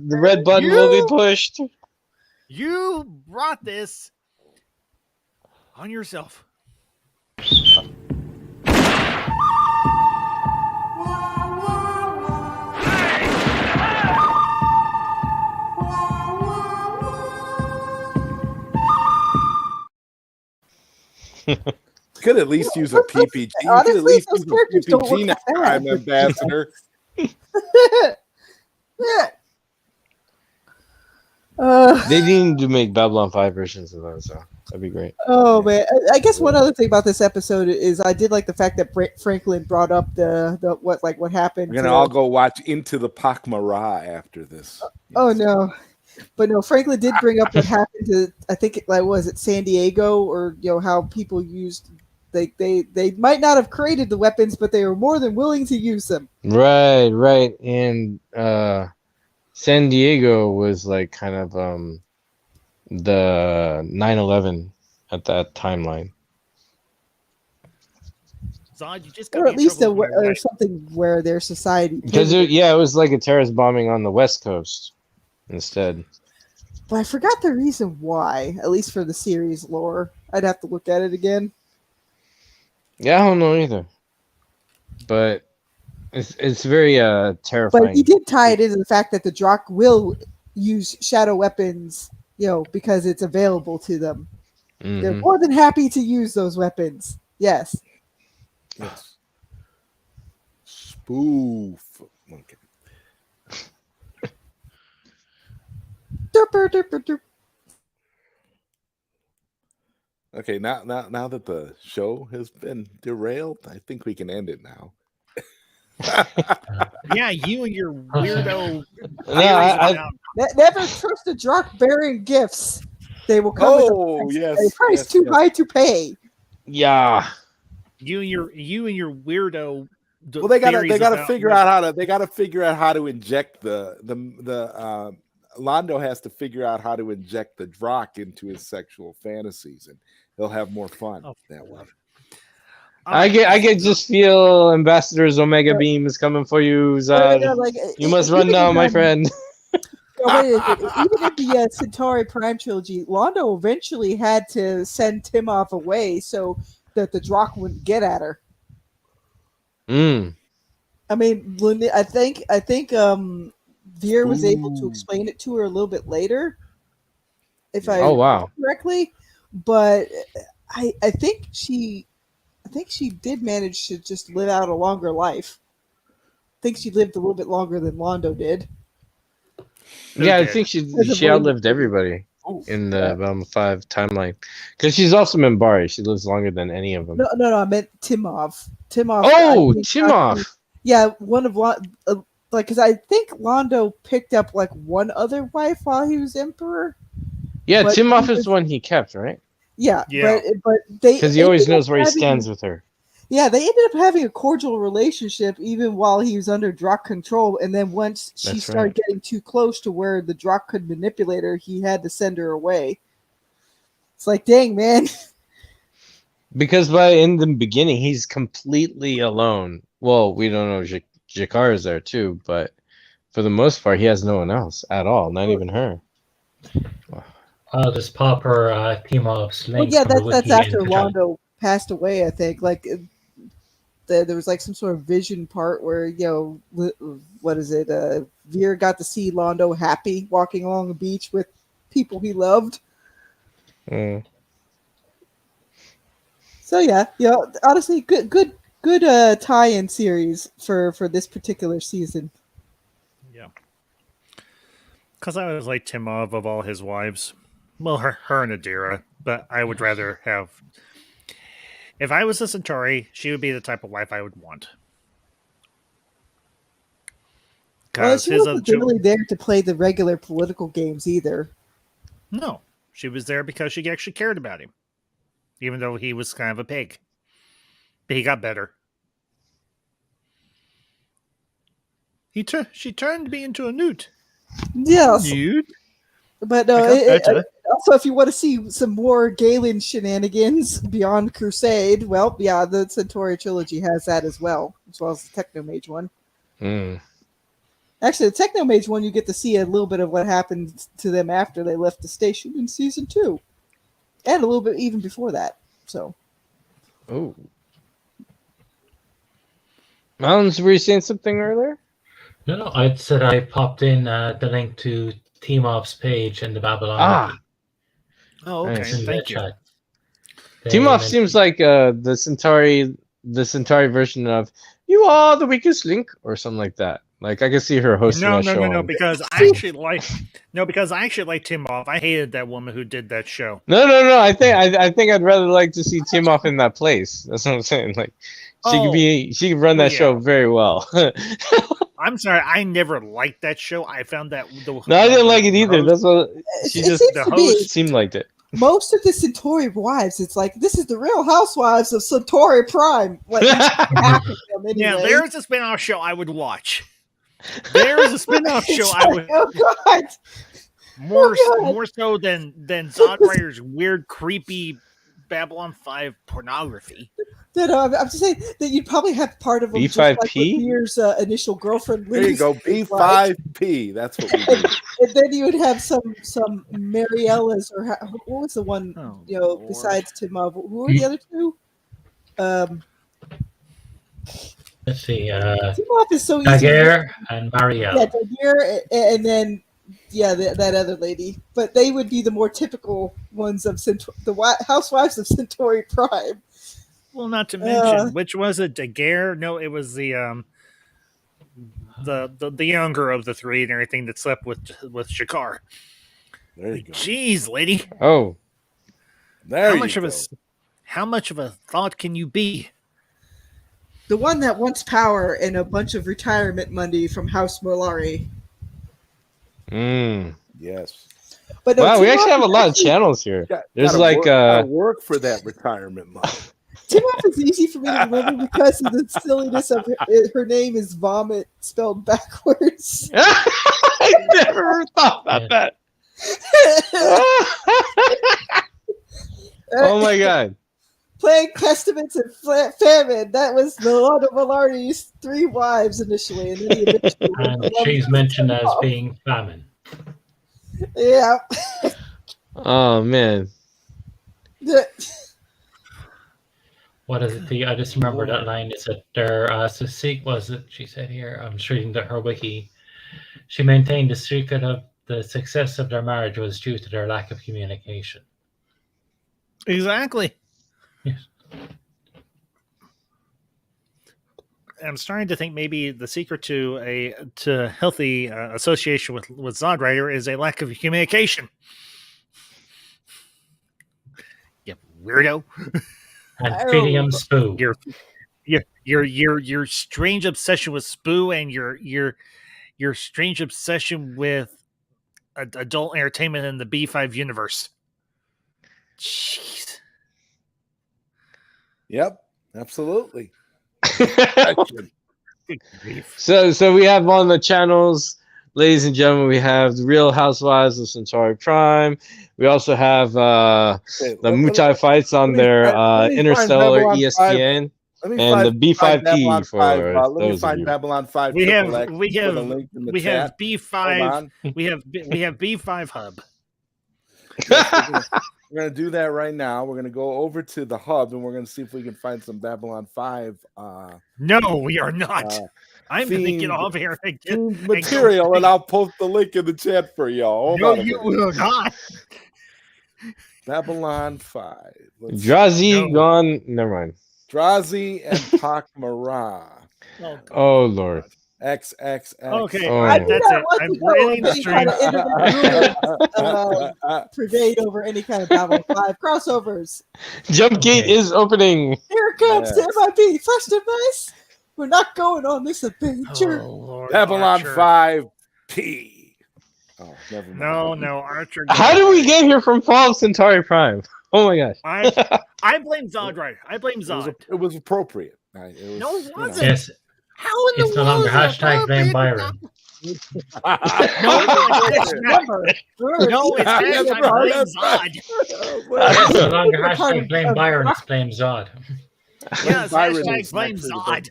The red button will be pushed. You brought this on yourself. Could at least use a PPG. You could at least use a PPG next time, Ambassador. They need to make Babylon 5 versions of those, so that'd be great. Oh man, I guess one other thing about this episode is I did like the fact that Franklin brought up the what happened. We're gonna all go watch Into the Pakmara after this. Oh no. But no, Franklin did bring up what happened to, I think, was it San Diego, or how people used, they might not have created the weapons, but they were more than willing to use them. Right, and San Diego was like kind of the 9/11 at that timeline. Zod, you just or at least or something where their society. Because it was like a terrorist bombing on the West Coast instead. But I forgot the reason why, at least for the series lore. I'd have to look at it again. Yeah, I don't know either. But it's very terrifying. But he did tie it into the fact that the Drakh will use shadow weapons, because it's available to them. Mm-hmm. They're more than happy to use those weapons. Yes. Spoof. Okay. Okay, now that the show has been derailed, I think we can end it now. Yeah, you and your weirdo. No, I, Never trust a drunk bearing gifts. They will come with a price, yes, a price too high to pay. yeah. You and your weirdo. Well, they gotta theories figure out how to inject the Londo has to figure out how to inject the Drak into his sexual fantasies, and he'll have more fun that way. I get just feel Ambassador's Omega Beam is coming for you, Zod. You must run down, my friend. Even in the Centauri Prime trilogy, Londo eventually had to send Timoff away so that the Drak wouldn't get at her. I mean, I think Veer was able to explain it to her a little bit later, if I remember correctly. But I think she did manage to just live out a longer life. I think she lived a little bit longer than Londo did. Yeah, I think she outlived everybody in the Realm 5 timeline. Because she's also Minbari. She lives longer than any of them. No, I meant Timoff. Oh, Timoff! Yeah, one of because I think Londo picked up like one other wife while he was emperor. Yeah, Timoff is the one he kept, right? Yeah. But they, because he always knows where he stands with her. Yeah, they ended up having a cordial relationship even while he was under Drak control, and then once she started getting too close to where the Drak could manipulate her, he had to send her away. It's like, dang, man. Because in the beginning, he's completely alone. Well, we don't know Jakar is there too, but for the most part, he has no one else at all, not even her. I'll just pop her Timoff's link. Well, yeah, that's after Londo passed away, I think. Like, there was like some sort of vision part where, what is it? Veer got to see Londo happy walking along the beach with people he loved. So yeah, honestly, good tie-in series for this particular season. Yeah, because I was like Timoff of all his wives. Well, her and Adira, but I would rather have. If I was a Centauri, she would be the type of wife I would want. Well, she wasn't really there to play the regular political games either. No, she was there because she actually cared about him, even though he was kind of a pig. But he got better. She turned me into a newt. Yes. Newt? But no, also, if you want to see some more Galen shenanigans beyond Crusade, well, yeah, the Centauri trilogy has that as well as the Technomage one. Actually, the Technomage one, you get to see a little bit of what happened to them after they left the station in season 2, and a little bit even before that. So, Mountains, were you saying something earlier? No, I said I popped in the link to Timoff's page in the Babylon Wiki. Oh, okay. Nice. Thank you. Timoff seems like the Centauri version of "You are the weakest link" or something like that. Like I could see her hosting that show. No, because I actually like Timoff. I hated that woman who did that show. No. I think I'd rather like to see Timoff in that place. That's what I'm saying. Like she could run that show very well. I'm sorry, I never liked that show. I found that I didn't like it either. That's what the host seemed like it. Most of the Centauri wives, it's like, this is the Real Housewives of Centauri Prime. Like, anyway. Yeah, there's a spin-off show I would watch. There's a spin-off show I would. Oh God! More so than Zod Rider's weird, creepy Babylon 5 pornography. No, I'm just saying that you'd probably have part of them B5P? just like Veer's initial girlfriend. There you go, B5P. That's what we do. And then you would have some Mariellas, or what was the one? Lord. Besides Timoff, who were the other two? Let's see. Timoff is so easy. Daguerre and Marielle. Yeah, Daguerre, and then that other lady. But they would be the more typical ones of the housewives of Centauri Prime. Well, not to mention, which was it? Daguerre? No, it was the younger of the three and everything that slept with Shakar. There you go. Jeez, lady. Oh. There how you much go. how much of a thought can you be? The one that wants power and a bunch of retirement money from House Molari. Yes. But no, Wow, we actually have a Timoff lot of is channels here. There's Gotta like work, gotta work for that retirement money. Timoff is easy for me to remember because of the silliness of her name is Vomit spelled backwards. I never thought about that. Oh my god. Playing Testaments and Famine. That was Londo Molari's 3 wives initially. And, then he eventually And she's mentioned as being famine. Yeah. Oh man. What is it? I just remember that line. Is it their was it? She said here. I'm just reading her wiki. She maintained the secret of the success of their marriage was due to their lack of communication. Exactly. Yes. I'm starting to think maybe the secret to a healthy association with Zod Rider is a lack of communication. You weirdo. And feeding him Spoo. Your strange obsession with Spoo and your strange obsession with adult entertainment in the B5 universe. Jeez. Yep, absolutely. So we have on the channels, ladies and gentlemen, we have the Real Housewives of Centauri Prime. We also have the Muay Thai fights on their Interstellar ESPN and the B5P for let me those of find you. Babylon 5. We have Triple X. we Put have a link in the we chat. have B5 we have B5 Hub. We're gonna do that right now. We're gonna go over to the hub and we're gonna see if we can find some Babylon 5 No, we are not. I'm gonna get off here and get material, and I'll post the link in the chat for y'all. No, you will not. Babylon 5. Drazi gone. Never mind. Drazi and Pak Mara. Oh Lord. XXX. Okay, Oh. all right, that's it. I'm running the stream. Pervade over any kind of Babylon 5 crossovers. Jump gate is opening. Here it comes to MIB Flash device. We're not going on this adventure. Oh, Lord, Babylon Archer. 5P. Oh, never mind. No, Archer. How did we get here from Fall of Centauri Prime? Oh my gosh. I blame Zod Rider. I blame Zod. It was appropriate. No, it wasn't. Yes. How in It's the no world longer is that hashtag blame Byron. No, it's hashtag blame Zod. It's no longer hashtag blame Byron. It's blame Zod. Yes, Byron hashtag is blame actually the Zod. best.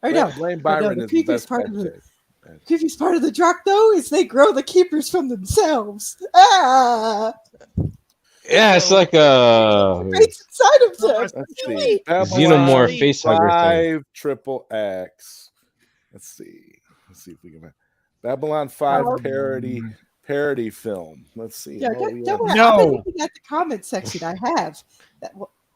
I know. Blame But Byron the is the previous best part of hashtag. the previous part of the Drock though is they grow the keepers from themselves. Ah, Yeah, it's like a right inside of them. Let's see. xenomorph face hugger thing. 5 triple X. Let's see if we can find Babylon 5 parody film. Let's see. Yeah, Oh, yeah. don't worry. No. I've been looking at the comment section. I have.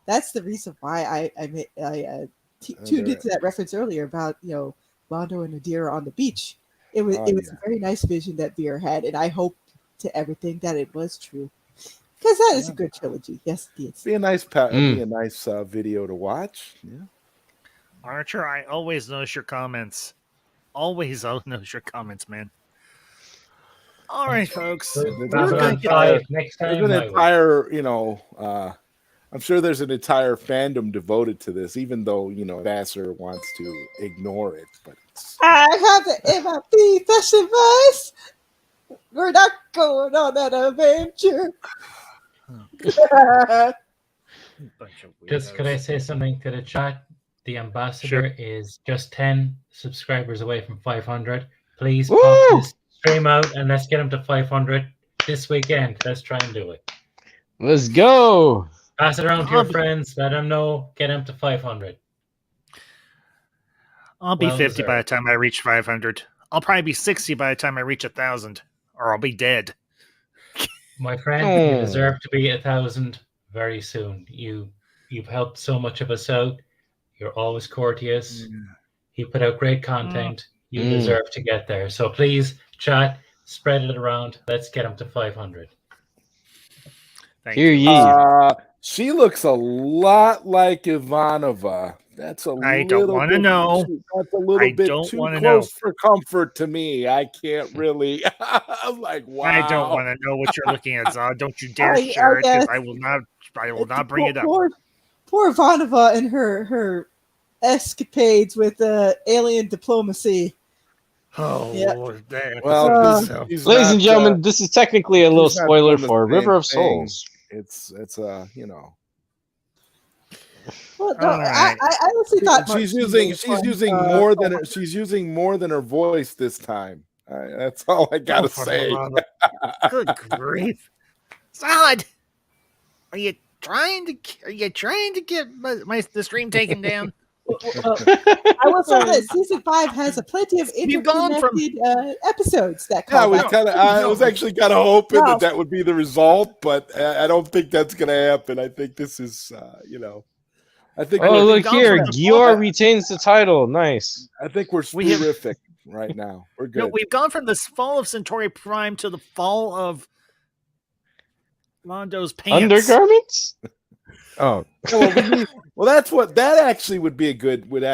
That's the reason why I tuned into that reference earlier about Londo and Nadir on the beach. It was a very nice vision that Veer had, and I hope to everything that it was true. Because that is a good trilogy. Yes, it is. Be a nice video to watch. Yeah. Archer, I always notice your comments. Always notice your comments, man. All right, folks. Babylon 5 next time. There's an entire, I'm sure there's an entire fandom devoted to this, even though, Vassar wants to ignore it. But I have the MIP Flash device. We're not going on that adventure. Just could I say something to the chat? The ambassador is just 10 subscribers away from 500. Please pop this stream out and let's get him to 500 this weekend. Let's try and do it. Let's go. Pass it around to your friends. Let them know. Get him to 500. I'll be 50 by the time I reach 500. I'll probably be 60 by the time I reach 1,000, or I'll be dead. My friend, you deserve to be 1,000 very soon. You've helped so much of us out. You're always courteous. You put out great content. You deserve to get there. So please, chat, spread it around. Let's get them to 500. Thank you. She looks a lot like Ivanova. That's a I don't little wanna bit. know. That's a little I bit don't too wanna close know. for comfort to me. I can't really. I'm like, wow. I don't want to know what you're looking at, Zod. Don't you dare I share it, because guess. I will not bring it up. Poor Ivanova and her escapades with alien diplomacy. Oh, Yeah. that Well, episode she's Ladies not, and gentlemen, this is technically a little she's not spoiler doing the for same River of thing. Souls. It's you know. Well, no, All right. I honestly thought She's Martin using more than her voice this time. That's all I gotta for the say. love of- Good grief, Zod! Are you trying to get the stream taken down? I will say that season 5 has a plenty of You've gone from- interconnected episodes that Yeah, call back. I was actually kind of hoping No. that would be the result, but I don't think that's gonna happen. I think this is, I think Oh, we're, look gone here. from the Gior fall- retains the title. Nice. I think we're We have- terrific right now. We're good. No, we've gone from the fall of Centauri Prime to the fall of Londo's pants. Undergarments? Oh. Well, that's what that actually would be a good film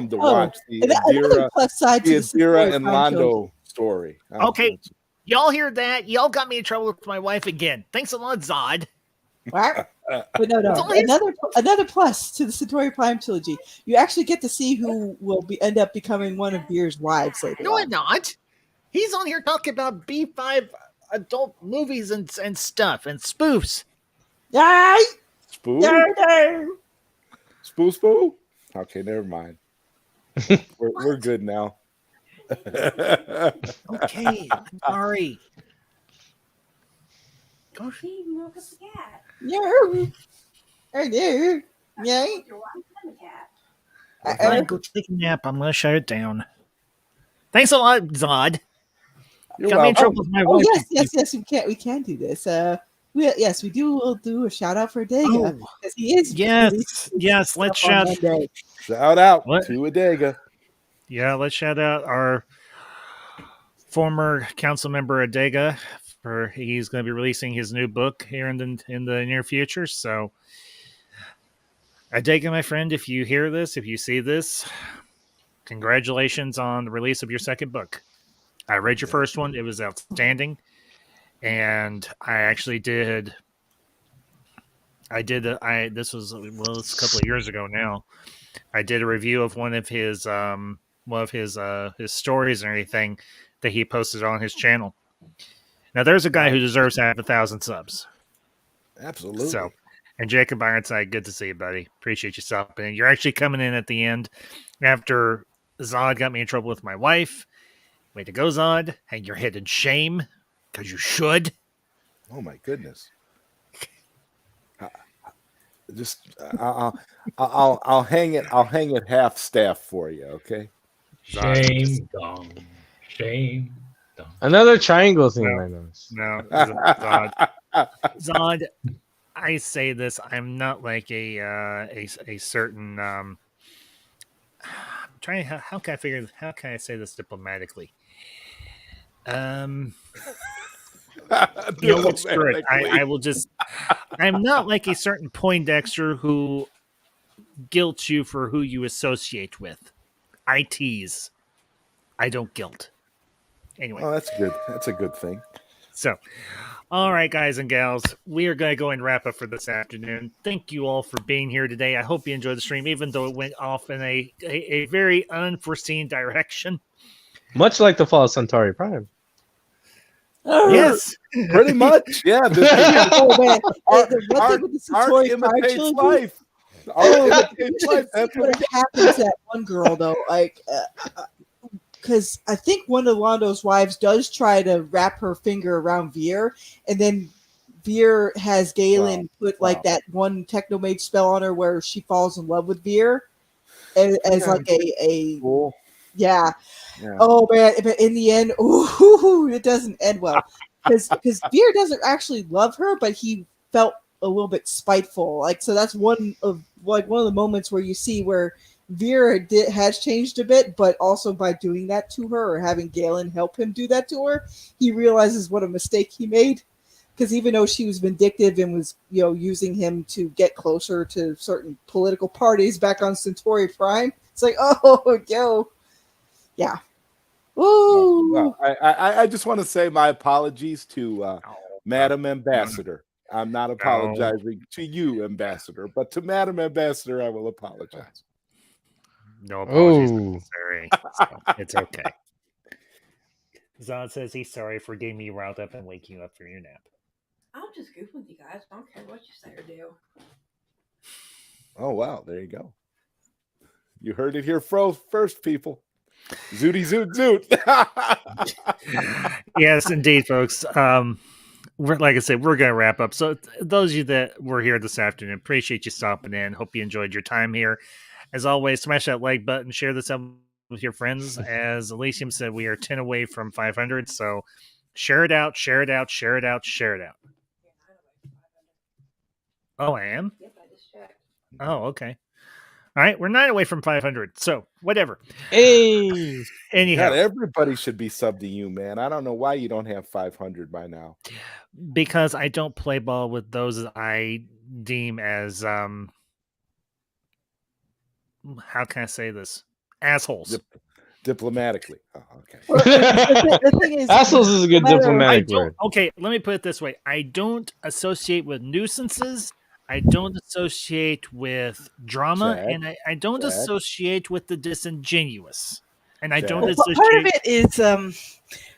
to watch. The Another plus side to the the Adira Centauri and Prime trilogy. Londo story. Okay. Y'all hear that? Y'all got me in trouble with my wife again. Thanks a lot, Zod. What? But no. It's only- Another plus to the Centauri Prime trilogy. You actually get to see who will end up becoming one of Beer's wives later. No, on. I'm not. He's on here talking about B5 adult movies and stuff and spoofs. Yay! Spoo? No. Spoo? Okay, never mind. We're good now. Okay, I'm sorry. Kosh, you milk us the cat. No. I do. Yay. Your wife and the cat. If I go take a nap, I'm going to shut it down. Thanks a lot, Zod. You're Got me in welcome. trouble with my Oh wife. yes, we can do this. We will do a shout out for Adega Oh, because he is yes. Let's shout. Monday. Shout out What? to Adega. Yeah, let's shout out our former council member Adega. He's going to be releasing his new book here in the near future. So, Adega, my friend, if you hear this, if you see this, congratulations on the release of your second book. I read your first one; it was outstanding, and I actually did. This was it's a couple of years ago now. I did a review of one of his stories and everything that he posted on his channel. Now, there's a guy who deserves to have 1,000 subs. Absolutely. So, and Jacob Ironside, good to see you, buddy. Appreciate you stopping in. You're actually coming in at the end after Zod got me in trouble with my wife. Way to go, Zod. Hang your head in shame, because you should. Oh my goodness. I'll hang it. I'll hang it half staff for you. Okay. Shame dong. Shame dong. Another triangle thing No. I noticed. No, Zod. Zod, I say this. I'm not like a certain. I'm trying. How can I say this diplomatically? You know what? Screw it. I will just. I'm not like a certain Poindexter who guilts you for who you associate with. I tease. I don't guilt. Anyway. Oh, that's good. That's a good thing. So, all right, guys and gals, we are going to go and wrap up for this afternoon. Thank you all for being here today. I hope you enjoyed the stream, even though it went off in a very unforeseen direction. Much like the fall of Centauri Prime. Yes. Pretty much. Yeah. Oh man, Art, the one thing with the art Centauri Prime imitates trilogy. life. Art imitates life. That's what What happened to that one girl though? Like, because I think one of Londo's wives does try to wrap her finger around Veer, and then Veer has Galen put like that one Technomage spell on her where she falls in love with Veer as like a cool. yeah. Yeah. Oh man, but in the end, ooh, it doesn't end well because Veer doesn't actually love her, but he felt a little bit spiteful. Like, so that's one of the moments where you see where Veer has changed a bit, but also by doing that to her or having Galen help him do that to her, he realizes what a mistake he made. because even though she was vindictive and was, using him to get closer to certain political parties back on Centauri Prime, it's like, oh, yeah. Ooh. Well, I just want to say my apologies to Madam Ambassador. I'm not apologizing to you, Ambassador, but to Madam Ambassador, I will apologize. No apologies necessary. So it's okay. Zod says he's sorry for getting me riled up and waking you up from your nap. I'm just goofing with you guys. I don't care what you say or do. Oh, wow. There you go. You heard it here first, people. Zooty zoot zoot. Yes, indeed, folks. Like I said, we're going to wrap up. So those of you that were here this afternoon, appreciate you stopping in. Hope you enjoyed your time here. As always, smash that like button, share this out with your friends. As Elysium said, we are 10 away from 500. So share it out, share it out, share it out, share it out. Oh, I am? Yep, I just checked. Oh, okay. All right, we're 9 away from 500. So whatever. Hey. Anyhow, God, everybody should be sub to you, man. I don't know why you don't have 500 by now. because I don't play ball with those I deem as how can I say this? Assholes. Diplomatically. Oh, okay. Well, the thing is, Assholes is a good no matter- diplomatic word. Okay, let me put it this way. I don't associate with nuisances. I don't associate with drama, Chad? and I don't Chad? associate with the disingenuous. And I Chad? don't Well, associate. part of it is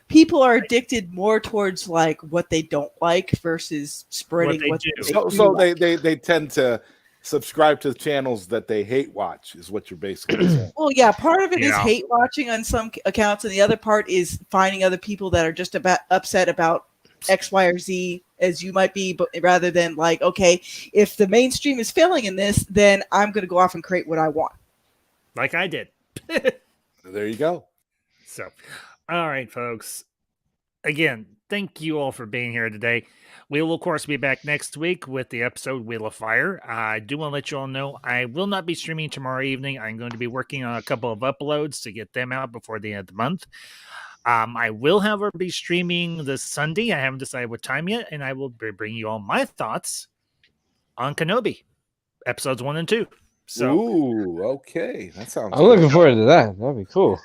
people are addicted more towards like what they don't like versus spreading What they what do. they do So like. they tend to subscribe to channels that they hate watch, is what you're basically saying. Well, yeah, part of it is Yeah. hate watching on some accounts, and the other part is finding other people that are just about upset about X, Y, or Z as you might be, but rather than like, okay, if the mainstream is failing in this, then I'm going to go off and create what I want. Like I did. There you go. So, all right, folks. Again, thank you all for being here today. We will, of course, be back next week with the episode Wheel of Fire. I do want to let you all know I will not be streaming tomorrow evening. I'm going to be working on a couple of uploads to get them out before the end of the month. I will, however, be streaming this Sunday. I haven't decided what time yet, and I will be bringing you all my thoughts on Kenobi, episodes 1 and 2. So, Ooh, okay. That sounds I'm looking forward to that. That'd be cool.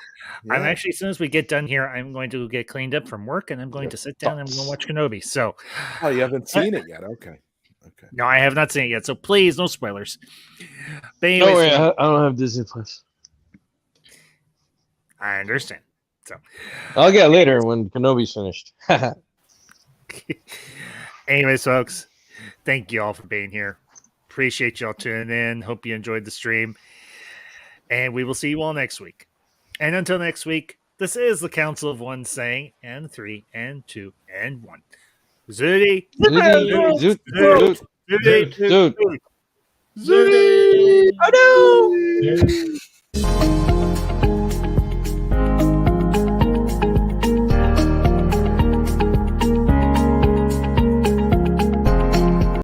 I'm actually, as soon as we get done here, I'm going to get cleaned up from work, and I'm going to sit down and I'm going to watch Kenobi. So, Oh, you haven't seen it yet. Okay. Okay. no, I have not seen it yet. So, please, no spoilers. But Don't anyways, worry, I don't have Disney Plus. I understand. So, I'll get later when Kenobi's finished. anyways, folks, thank you all for being here. Appreciate y'all tuning in. Hope you enjoyed the stream. And we will see you all next week. And until next week, this is the Council of One saying, and 3, and 2, and 1. Zooty! Zoot, zoot, zoot, Zooty! zoot. Zooty! Oh no! Yeah.